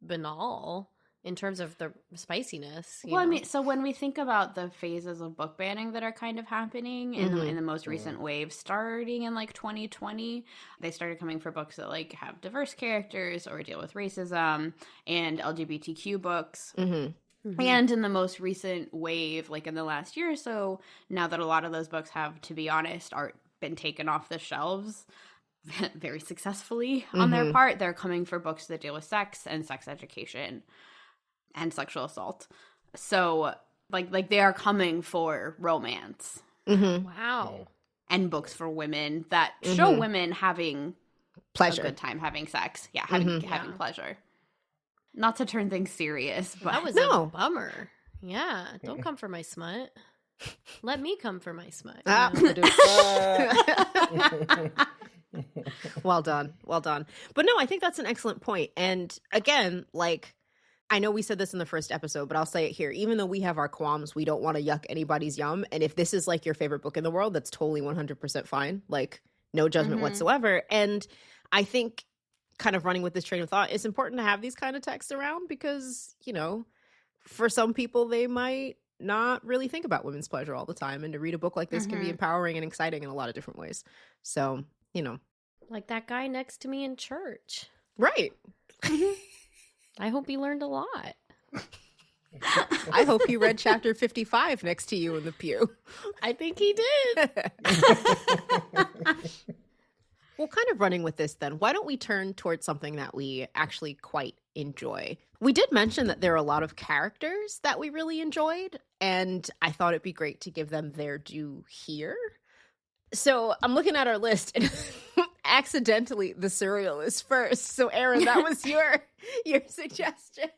banal in terms of the spiciness. I mean, so when we think about the phases of book banning that are kind of happening in the most recent wave, starting in like 2020, they started coming for books that like have diverse characters or deal with racism and LGBTQ books. And in the most recent wave, like in the last year or so, now that a lot of those books have, to be honest, been taken off the shelves very successfully on their part, they're coming for books that deal with sex and sex education and sexual assault. So like they are coming for romance. Wow. And books for women that show women having pleasure, a good time having sex. Yeah, having pleasure. Not to turn things serious, but that was a bummer. Yeah, don't come for my smut. Let me come for my smut. Well done. But no, I think that's an excellent point. And again, like, I know we said this in the first episode, but I'll say it here. Even though we have our qualms, we don't want to yuck anybody's yum. And if this is like your favorite book in the world, that's totally 100% fine. Like, no judgment whatsoever. And I think, kind of running with this train of thought, it's important to have these kind of texts around because, for some people, they might not really think about women's pleasure all the time. And to read a book like this can be empowering and exciting in a lot of different ways. So, like that guy next to me in church. Right. I hope he learned a lot. I hope he read chapter 55 next to you in the pew. I think he did. Well, kind of running with this then, why don't we turn towards something that we actually quite enjoy? We did mention that there are a lot of characters that we really enjoyed, and I thought it'd be great to give them their due here. So I'm looking at our list, and accidentally the cereal is first. So Erin, that was your suggestion.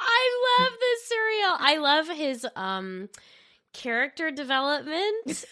I love this cereal. I love his character development.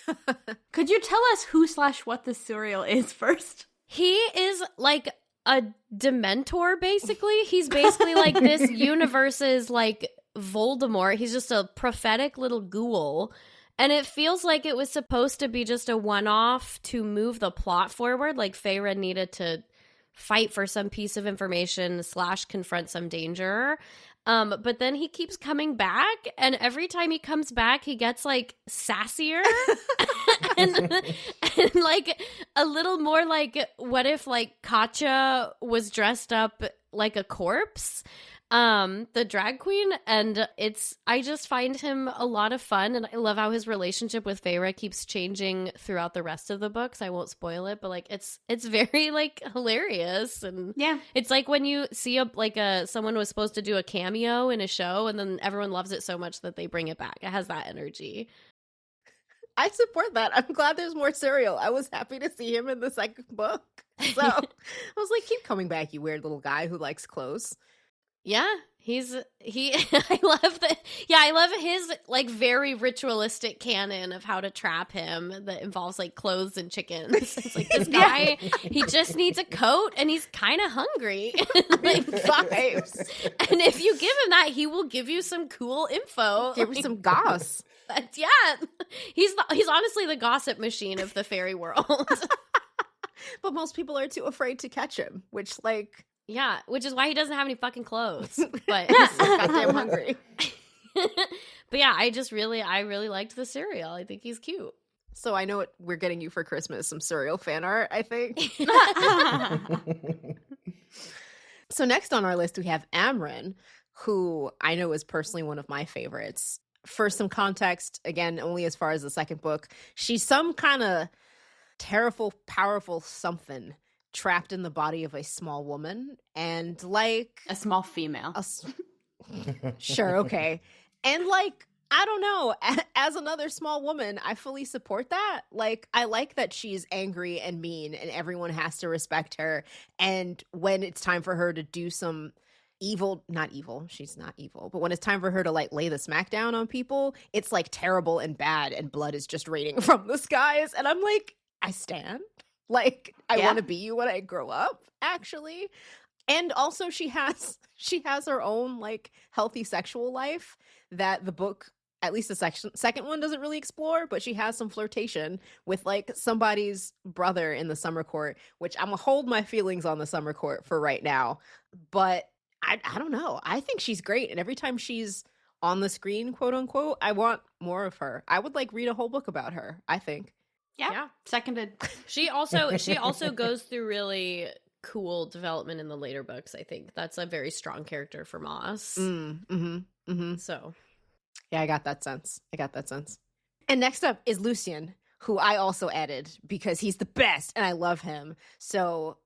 Could you tell us who/what the cereal is first? He is like a Dementor, basically. He's basically like this universe's like Voldemort. He's just a prophetic little ghoul. And it feels like it was supposed to be just a one-off to move the plot forward. Like Feyre needed to fight for some piece of information / confront some danger. But then he keeps coming back, and every time he comes back, he gets like sassier and like a little more like, what if like Katja was dressed up like a corpse? The drag queen, and I just find him a lot of fun, and I love how his relationship with Feyre keeps changing throughout the rest of the books. I won't spoil it, but like it's very like hilarious, and yeah, it's like when you see someone was supposed to do a cameo in a show, and then everyone loves it so much that they bring it back. It has that energy. I support that. I'm glad there's more cereal. I was happy to see him in the second book, so I was like, keep coming back, you weird little guy who likes clothes. Yeah, I love his like very ritualistic canon of how to trap him that involves like clothes and chickens. It's like this guy, he just needs a coat and he's kind of hungry. Like vibes. And if you give him that, he will give you some cool info. Give him some goss. Yeah. He's honestly the gossip machine of the fairy world. But most people are too afraid to catch him, which like... Yeah, which is why he doesn't have any fucking clothes. But he's so goddamn hungry. But yeah, I really liked the cereal. I think he's cute. So I know what we're getting you for Christmas, some cereal fan art, I think. So next on our list, we have Amren, who I know is personally one of my favorites. For some context, again, only as far as the second book, she's some kind of terrible, powerful something trapped in the body of a small woman, and like a small female. Sure, okay. And like, I don't know, as another small woman, I fully support that. Like, I like that she's angry and mean and everyone has to respect her, and when it's time for her to do some not evil, she's not evil, but when it's time for her to like lay the smack down on people, it's like terrible and bad and blood is just raining from the skies, and I'm like, I stand. Like, I want to be you when I grow up, actually. And also she has her own like healthy sexual life that the book, at least the second one, doesn't really explore, but she has some flirtation with like somebody's brother in the summer court, which I'm gonna hold my feelings on the summer court for right now. But I don't know. I think she's great, and every time she's on the screen, quote unquote, I want more of her. I would like read a whole book about her, I think. Yeah, seconded. She also goes through really cool development in the later books. I think that's a very strong character for Maas. So, yeah, I got that sense. And next up is Lucien, who I also added because he's the best and I love him. So,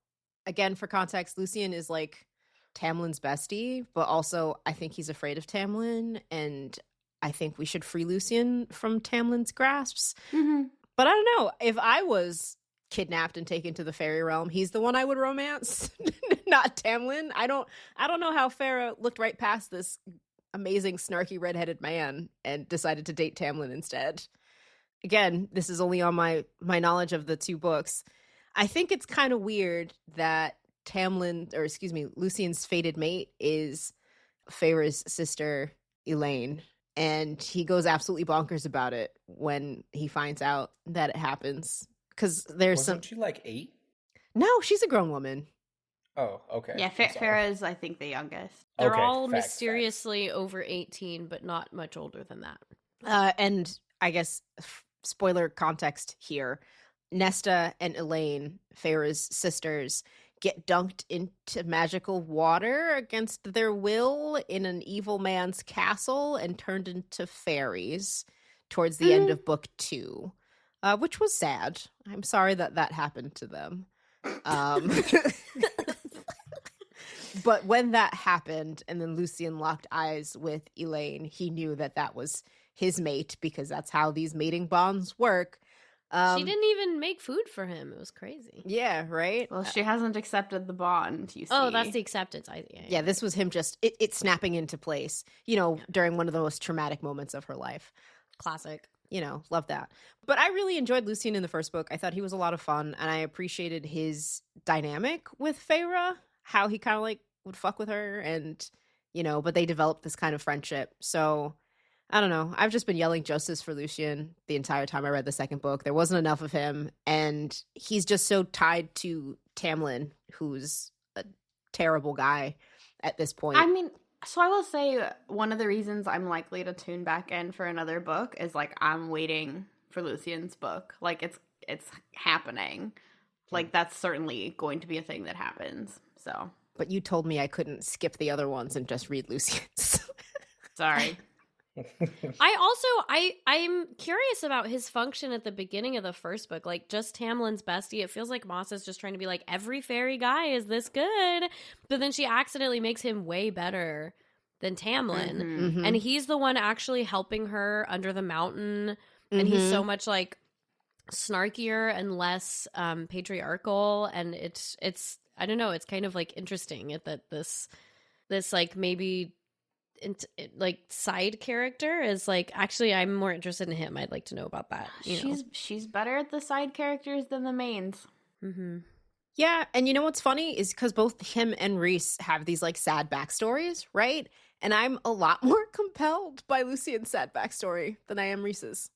again, for context, Lucien is like Tamlin's bestie, but also I think he's afraid of Tamlin, and I think we should free Lucien from Tamlin's grasps. Mm-hmm. But I don't know, if I was kidnapped and taken to the fairy realm, he's the one I would romance, not Tamlin. I don't know how Feyre looked right past this amazing snarky redheaded man and decided to date Tamlin instead. Again, this is only on my knowledge of the two books. I think it's kind of weird that Lucien's fated mate is Feyre's sister Elaine. And he goes absolutely bonkers about it when he finds out that it happens. Because Wasn't she like 8? No, she's a grown woman. Oh, okay. Yeah, Feyre is, I think, the youngest. They're Okay, all facts. mysteriously over 18, but not much older than that. And I guess, spoiler context here, Nesta and Elaine, Feyre's sisters, get dunked into magical water against their will in an evil man's castle and turned into fairies towards the end of book 2, which was sad. I'm sorry that happened to them. But when that happened and then Lucien locked eyes with Elaine, he knew that was his mate, because that's how these mating bonds work. She didn't even make food for him. It was crazy. Yeah, right? Well, she hasn't accepted the bond, you see. Oh, that's the acceptance. Yeah, this was him just, it snapping into place, during one of the most traumatic moments of her life. Classic. Love that. But I really enjoyed Lucien in the first book. I thought he was a lot of fun, and I appreciated his dynamic with Feyre, how he kind of like would fuck with her, and, but they developed this kind of friendship. So I don't know. I've just been yelling justice for Lucien the entire time I read the second book. There wasn't enough of him, and he's just so tied to Tamlin, who's a terrible guy at this point. I mean, so I will say one of the reasons I'm likely to tune back in for another book is like I'm waiting for Lucien's book. Like it's happening. Like that's certainly going to be a thing that happens. So, but you told me I couldn't skip the other ones and just read Lucien's. Sorry. I'm curious about his function at the beginning of the first book. Like, just Tamlin's bestie. It feels like Maas is just trying to be like, every fairy guy is this good. But then she accidentally makes him way better than Tamlin. Mm-hmm. And he's the one actually helping her under the mountain. And he's so much like snarkier and less patriarchal. And it's I don't know, it's kind of like interesting that this like maybe like side character is like, actually I'm more interested in him. I'd like to know about that. She's better at the side characters than the mains. Yeah, and you know what's funny is because both him and Rhys have these like sad backstories, right? And I'm a lot more compelled by Lucien's sad backstory than I am Rhys's.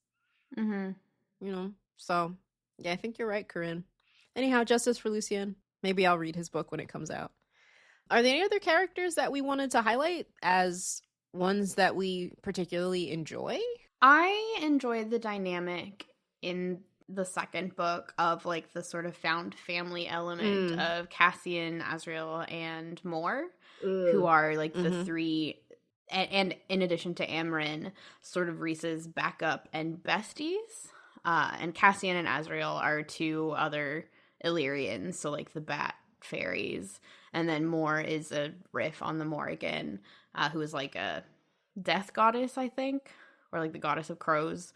So yeah, I think you're right, Corinne. Anyhow, justice for Lucien. Maybe I'll read his book when it comes out. Are there any other characters that we wanted to highlight as ones that we particularly enjoy? I enjoyed the dynamic in the second book of like the sort of found family element of Cassian, Azriel, and Mor, who are like the three, and in addition to Amren, sort of Rhys's backup and besties. And Cassian and Azriel are two other Illyrians, so like the bat fairies. And then Mor is a riff on the Morrigan, who is like a death goddess, I think, or like the goddess of crows.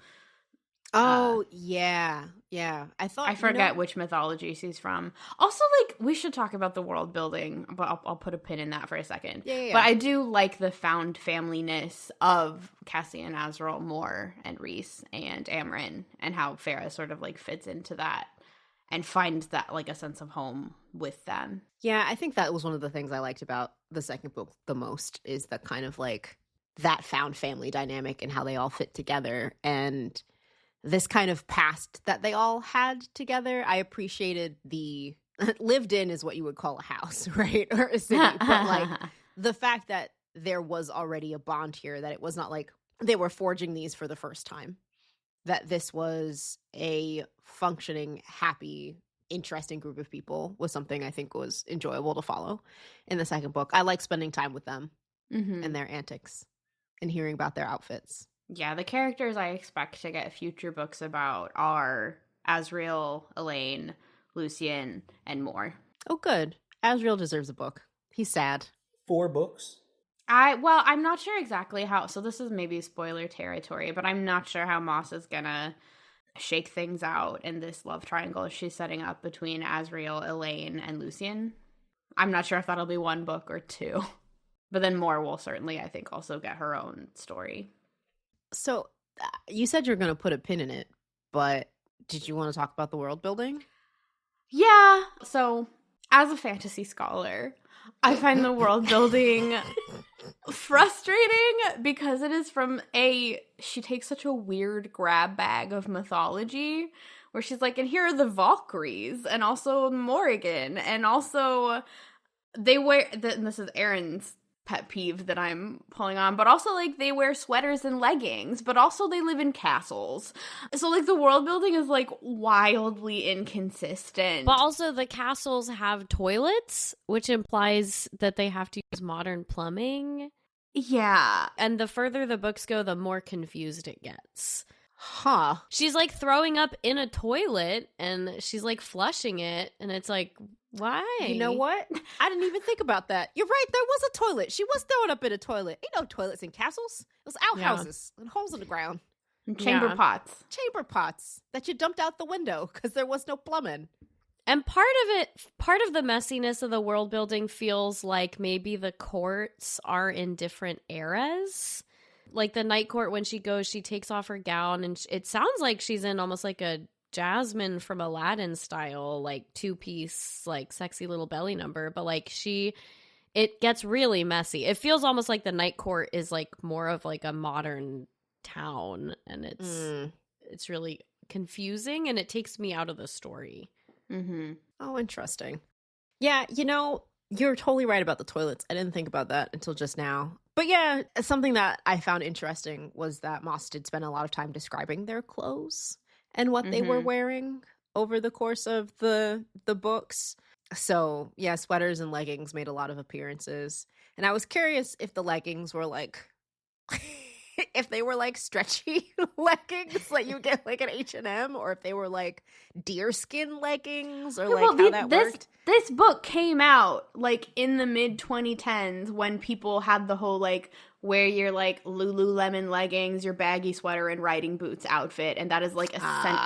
Oh, yeah. I forget which mythology she's from. Also, like, we should talk about the world building, but I'll put a pin in that for a second. Yeah. But I do like the found familyness of Cassian, Azriel, Mor, and Rhys, and Amren, and how Feyre sort of like fits into that and finds that like a sense of home with them. Yeah, I think that was one of the things I liked about the second book the most, is the kind of like that found family dynamic and how they all fit together, and this kind of past that they all had together. I appreciated the lived in is what you would call a house, right? Or a city. But like the fact that there was already a bond here, that it was not like they were forging these for the first time, that this was a functioning, happy, interesting group of people, was something I think was enjoyable to follow in the second book. I like spending time with them and their antics and hearing about their outfits. Yeah, the characters I expect to get future books about are Azriel, Elaine, Lucien, and Mor. Oh, good. Azriel deserves a book. He's sad. 4 books? I'm not sure exactly how, so this is maybe spoiler territory, but I'm not sure how Maas is gonna shake things out in this love triangle she's setting up between Azriel, Elaine, and Lucien. I'm not sure if that'll be 1 book or 2. But then Mor will certainly, I think, also get her own story. So you said you're going to put a pin in it, but did you want to talk about the world building? Yeah. So as a fantasy scholar, I find the world building frustrating because it is she takes such a weird grab bag of mythology where she's like, and here are the Valkyries and also Morrigan, and also they wear, and this is Erin's pet peeve that I'm pulling on, but also like they wear sweaters and leggings, but also they live in castles. So like the world building is like wildly inconsistent. But also the castles have toilets, which implies that they have to use modern plumbing. Yeah. And the further the books go, the more confused it gets. Huh. She's like throwing up in a toilet and she's like flushing it, and it's like, why? You know what? I didn't even think about that. You're right. There was a toilet. She was throwing up in a toilet. Ain't no toilets in castles. It was outhouses and holes in the ground. And chamber pots. Chamber pots that you dumped out the window because there was no plumbing. And part of the messiness of the world building feels like maybe the courts are in different eras. Like the night court, when she goes, she takes off her gown, and it sounds like she's in almost like a Jasmine from Aladdin style, like 2-piece, like sexy little belly number. But like it gets really messy. It feels almost like the night court is like more of like a modern town, and it's really confusing, and it takes me out of the story. Mm-hmm. Oh, interesting. Yeah, you're totally right about the toilets. I didn't think about that until just now. But yeah, something that I found interesting was that Maas did spend a lot of time describing their clothes and what they were wearing over the course of the books. So yeah, sweaters and leggings made a lot of appearances. And I was curious if the leggings were like... if they were like stretchy leggings like you get like an H&M, or if they were like deerskin leggings, or how that worked. This book came out like in the mid 2010s when people had the whole like wear your like Lululemon leggings, your baggy sweater, and riding boots outfit, and that is like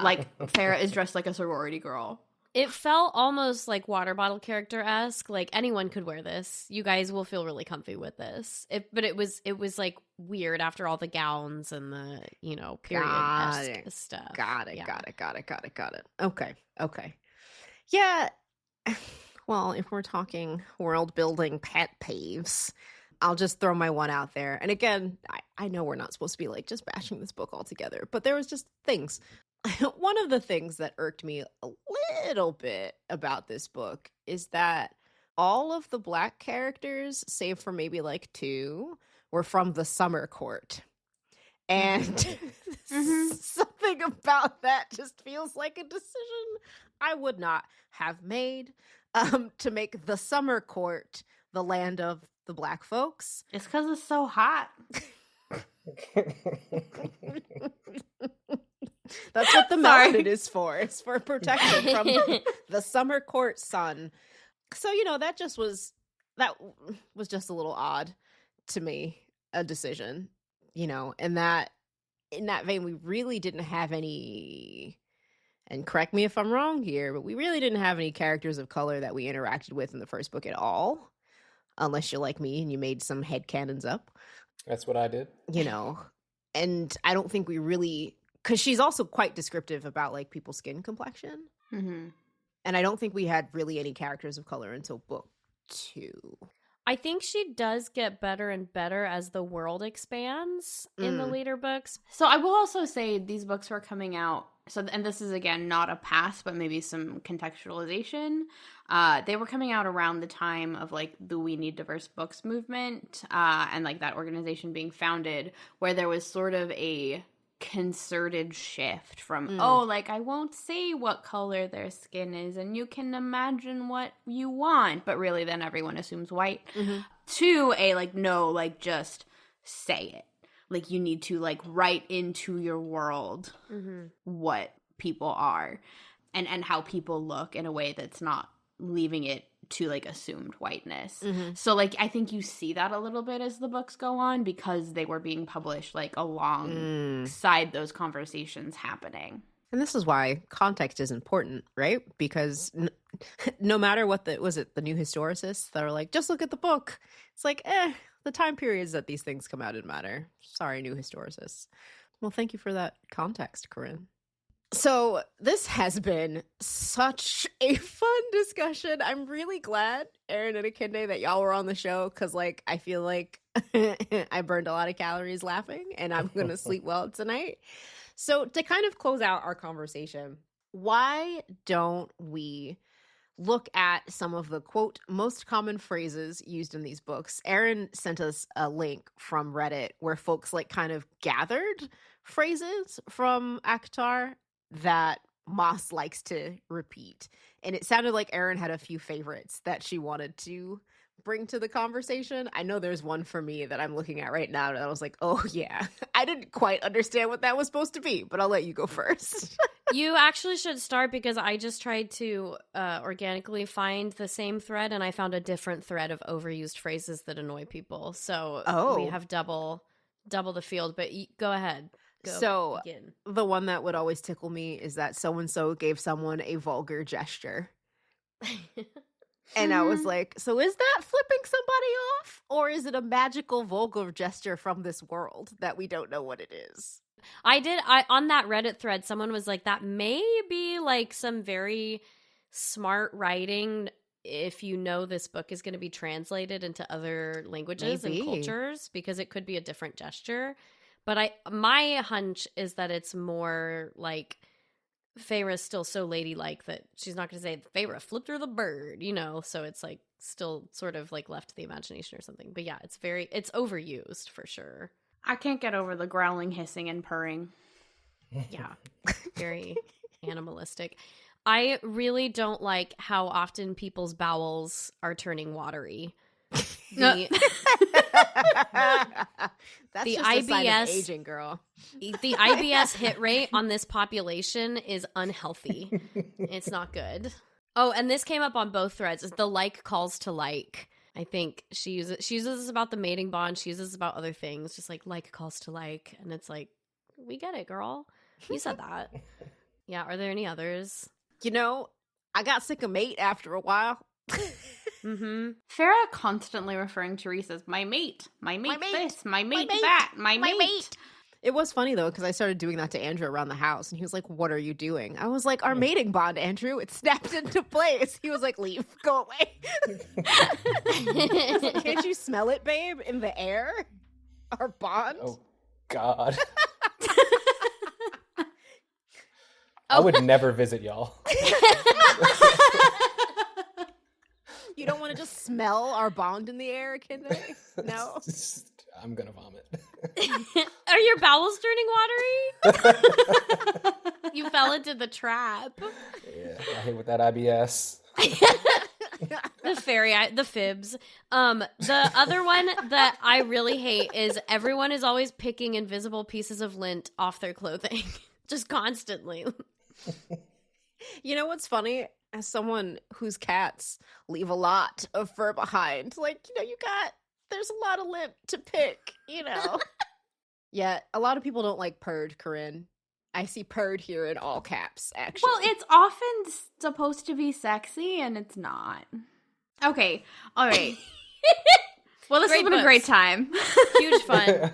like Feyre is dressed like a sorority girl. It felt almost like water bottle character-esque. Like anyone could wear this. You guys will feel really comfy with this. But it was like weird after all the gowns and the, period stuff. Got it. Okay. Yeah. Well, if we're talking world building pet peeves, I'll just throw my one out there. And again, I know we're not supposed to be like just bashing this book altogether, but there was just things. One of the things that irked me a little bit about this book is that all of the Black characters, save for maybe like 2, were from the summer court. And something about that just feels like a decision I would not have made, to make the summer court the land of the Black folks. It's because it's so hot. That's what the melanin is for. It's for protection from the summer court sun. So, that was just a little odd to me, a decision, and that in that vein, we really didn't have any, and correct me if I'm wrong here, but we really didn't have any characters of color that we interacted with in the first book at all, unless you're like me and you made some headcanons up. That's what I did. And I don't think we really... Because she's also quite descriptive about, like, people's skin complexion. Mm-hmm. And I don't think we had really any characters of color until book 2. I think she does get better and better as the world expands in the later books. So I will also say these books were coming out. So, and this is, again, not a pass, but maybe some contextualization. They were coming out around the time of, like, the We Need Diverse Books movement and, like, that organization being founded, where there was sort of a concerted shift from I won't say what color their skin is and you can imagine what you want, but really then everyone assumes white, to a like, no, like just say it, like you need to like write into your world what people are and how people look in a way that's not leaving it to like assumed whiteness. So like I think you see that a little bit as the books go on because they were being published like alongside those conversations happening. And this is why context is important, right? Because no matter what was it the new historicists that are like, just look at the book. It's like, the time periods that these things come out didn't matter. Sorry, new historicists. Well, thank you for that context, Corinne. So this has been such a fun discussion. I'm really glad, Erin and Akinde, that y'all were on the show because, like, I feel like I burned a lot of calories laughing and I'm going to sleep well tonight. So to kind of close out our conversation, why don't we look at some of the, quote, most common phrases used in these books? Erin sent us a link from Reddit where folks, like, kind of gathered phrases from ACOTAR that Maas likes to repeat. And it sounded like Erin had a few favorites that she wanted to bring to the conversation. I know there's one for me that I'm looking at right now and I was like, oh yeah, I didn't quite understand what that was supposed to be, but I'll let you go first. You actually should start because I just tried to organically find the same thread and I found a different thread of overused phrases that annoy people. So we have double the field, but go ahead. Go So begin. the one that would always tickle me is that so-and-so gave someone a vulgar gesture. And I was like, so is that flipping somebody off? Or is it a magical vulgar gesture from this world that we don't know what it is? I on that Reddit thread, someone was like, that may be like some very smart writing if you know this book is going to be translated into other languages Maybe. and cultures, because it could be a different gesture. But my hunch is that it's more like Feyre is still so ladylike that she's not going to say Feyre flipped her the bird, you know? So it's like still sort of like left to the imagination or something. But yeah, it's overused for sure. I can't get over the growling, hissing, and purring. Yeah, very animalistic. I really don't like how often people's bowels are turning watery. That's the just a sign of IBS aging, girl. The IBS hit rate on this population is unhealthy. It's not good. Oh, and this came up on both threads. Is the like calls to like. I think she uses this about the mating bond. She uses this about other things, just like calls to like. And it's like, we get it, girl. You said that. Yeah, are there any others? You know, I got sick of mate after a while. Mm-hmm. Feyre constantly referring to Reese as my mate, my mate, this, my mate, that, my mate. It was funny, though, because I started doing that to Andrew around the house, and he was like, what are you doing? I was like, our mating bond, Andrew. It snapped into place. He was like, leave. Go away. I was like, can't you smell it, babe, in the air? Our bond? Oh, God. I would never visit y'all. You don't want to just smell our bond in the air, Akinde? No? I'm going to vomit. Are your bowels turning watery? You fell into the trap. Yeah, I hate with that IBS. The fibs. The other one that I really hate is everyone is always picking invisible pieces of lint off their clothing. Just constantly. You know what's funny? As someone whose cats leave a lot of fur behind, like, you know, there's a lot of lint to pick, you know? Yeah, a lot of people don't like purred, Corinne. I see purred here in all caps, actually. Well, it's often supposed to be sexy, and it's not. Okay, all right. Well, this has been a great time. Huge fun.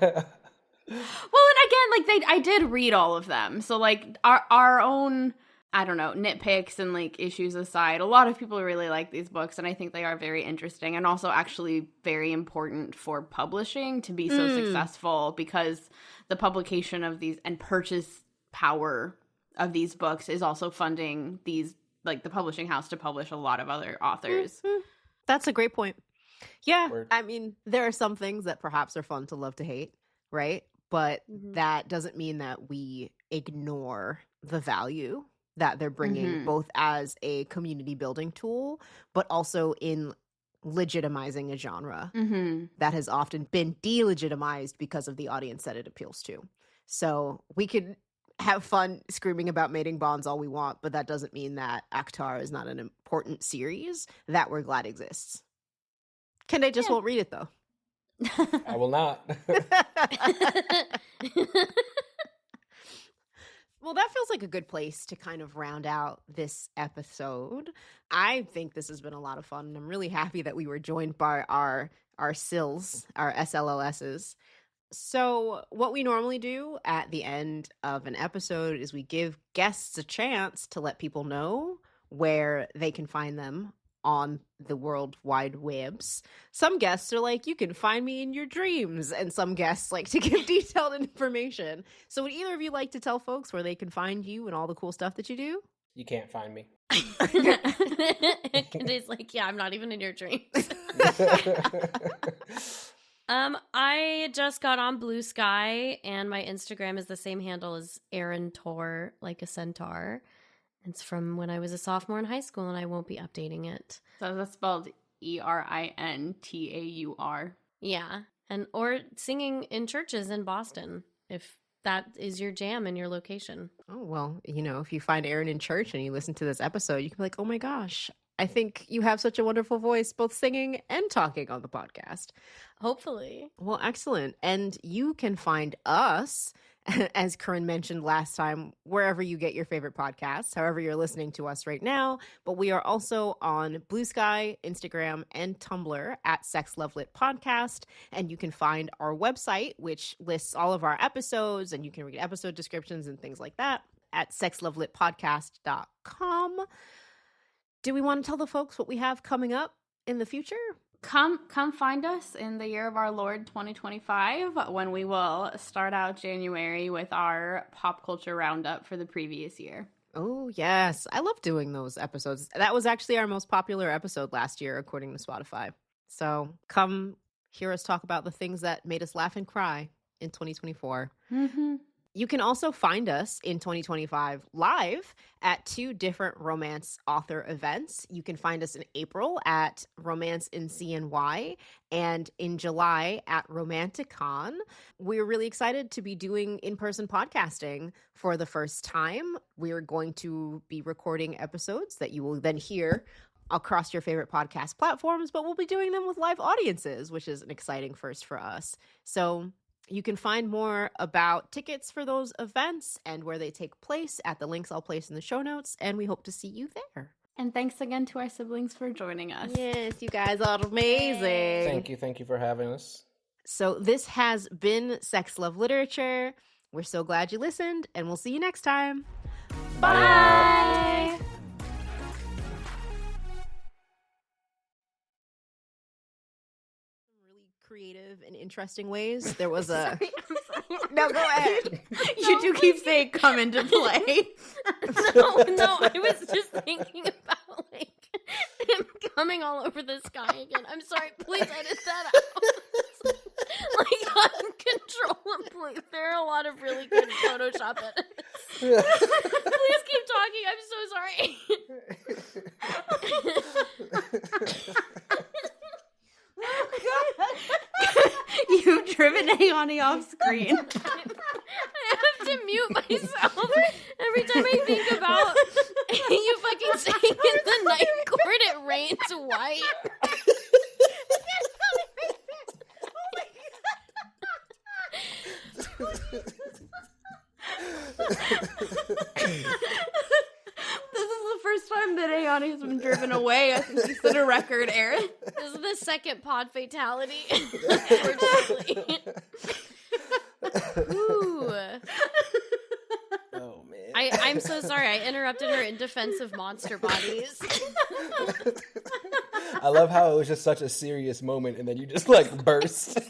Well, and again, like I did read all of them, so like our own, I don't know, nitpicks and like issues aside, a lot of people really like these books, and I think they are very interesting and also actually very important for publishing to be so successful, because the publication of these and purchase power of these books is also funding these, like the publishing house to publish a lot of other authors. That's a great point. Yeah, Word. I mean, there are some things that perhaps are fun to love to hate, right? But that doesn't mean that we ignore the value that they're bringing, both as a community building tool, but also in legitimizing a genre that has often been delegitimized because of the audience that it appeals to. So we could have fun screaming about mating bonds all we want, but that doesn't mean that Akhtar is not an important series that we're glad exists. Kende just won't read it, though. I will not. Well, that feels like a good place to kind of round out this episode. I think this has been a lot of fun, and I'm really happy that we were joined by our SILs, our SLLSs. So what we normally do at the end of an episode is we give guests a chance to let people know where they can find them on the World Wide Webs. Some guests are like, you can find me in your dreams, and some guests like to give detailed information. So would either of you like to tell folks where they can find you and all the cool stuff that you do? You can't find me. It's like, yeah, I'm not even in your dreams. I just got on Blue Sky, and my Instagram is the same handle as Erin Tor, like a centaur. It's from when I was a sophomore in high school, and I won't be updating it. So that's spelled ERINTAUR. Yeah, or singing in churches in Boston, if that is your jam and your location. Oh, well, you know, if you find Erin in church and you listen to this episode, you can be like, oh my gosh, I think you have such a wonderful voice, both singing and talking on the podcast. Hopefully. Well, excellent. And you can find us as Corinne mentioned last time, wherever you get your favorite podcasts, however you're listening to us right now. But we are also on Blue Sky, Instagram, and Tumblr at Sex Love Lit Podcast. And you can find our website, which lists all of our episodes, and you can read episode descriptions and things like that at sexlovelitpodcast.com. Do we want to tell the folks what we have coming up in the future? Come find us in the year of our Lord 2025 when we will start out January with our pop culture roundup for the previous year. Oh, yes. I love doing those episodes. That was actually our most popular episode last year, according to Spotify. So come hear us talk about the things that made us laugh and cry in 2024. Mm-hmm. You can also find us in 2025 live at 2 different romance author events. You can find us in April at Romance in CNY and in July at Romanticon. We're really excited to be doing in-person podcasting for the first time. We're going to be recording episodes that you will then hear across your favorite podcast platforms, but we'll be doing them with live audiences, which is an exciting first for us. So you can find more about tickets for those events and where they take place at the links I'll place in the show notes, and we hope to see you there. And thanks again to our siblings for joining us. Yes, you guys are amazing. Thank you for having us. So this has been Sex Love Literature. We're so glad you listened, and we'll see you next time. Bye! Creative and interesting ways. There was a no, go ahead. You do keep saying come into play. No, I was just thinking about like him coming all over the sky again. I'm sorry, please edit that out. Like uncontrollably. There are a lot of really good Photoshop edits. Please keep talking. I'm so sorry. You've driven Ayani off screen. I have to mute myself every time I think about you fucking saying in the night court it rains white. This is the first time that Ayani has been driven away. I think you set a record, Erin. This is the second pod fatality. Unfortunately. Ooh. Oh man. I'm so sorry. I interrupted her in defense of monster bodies. I love how it was just such a serious moment and then you just like burst. In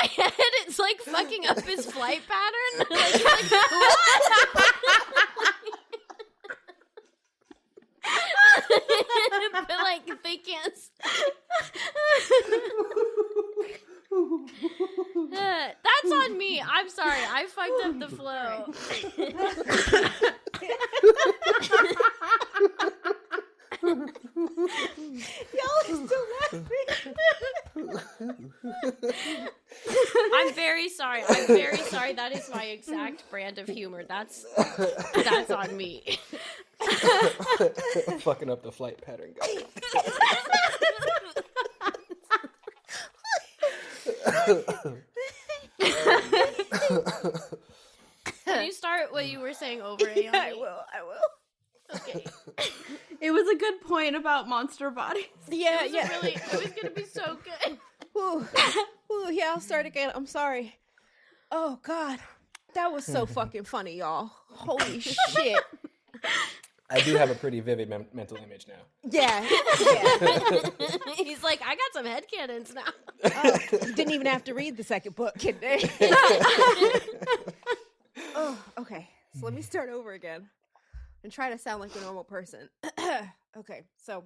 my head, it's like fucking up his flight pattern. But like they can't. That's on me. I'm sorry. I fucked up the flow. Y'all are still laughing. I'm very sorry. I'm very sorry. That is my exact brand of humor. That's on me. Fucking up the flight pattern, guys. Can you start what you were saying over, Ayani? I will. Okay. It was a good point about monster bodies. Yeah, It was gonna be so good. Ooh, yeah, I'll start again. I'm sorry. Oh, God. That was so fucking funny, y'all. Holy shit. I do have a pretty vivid mental image now. Yeah. He's like, I got some headcanons now. Oh, you didn't even have to read the second book, kid. Oh, okay. So let me start over again and try to sound like a normal person. Okay, so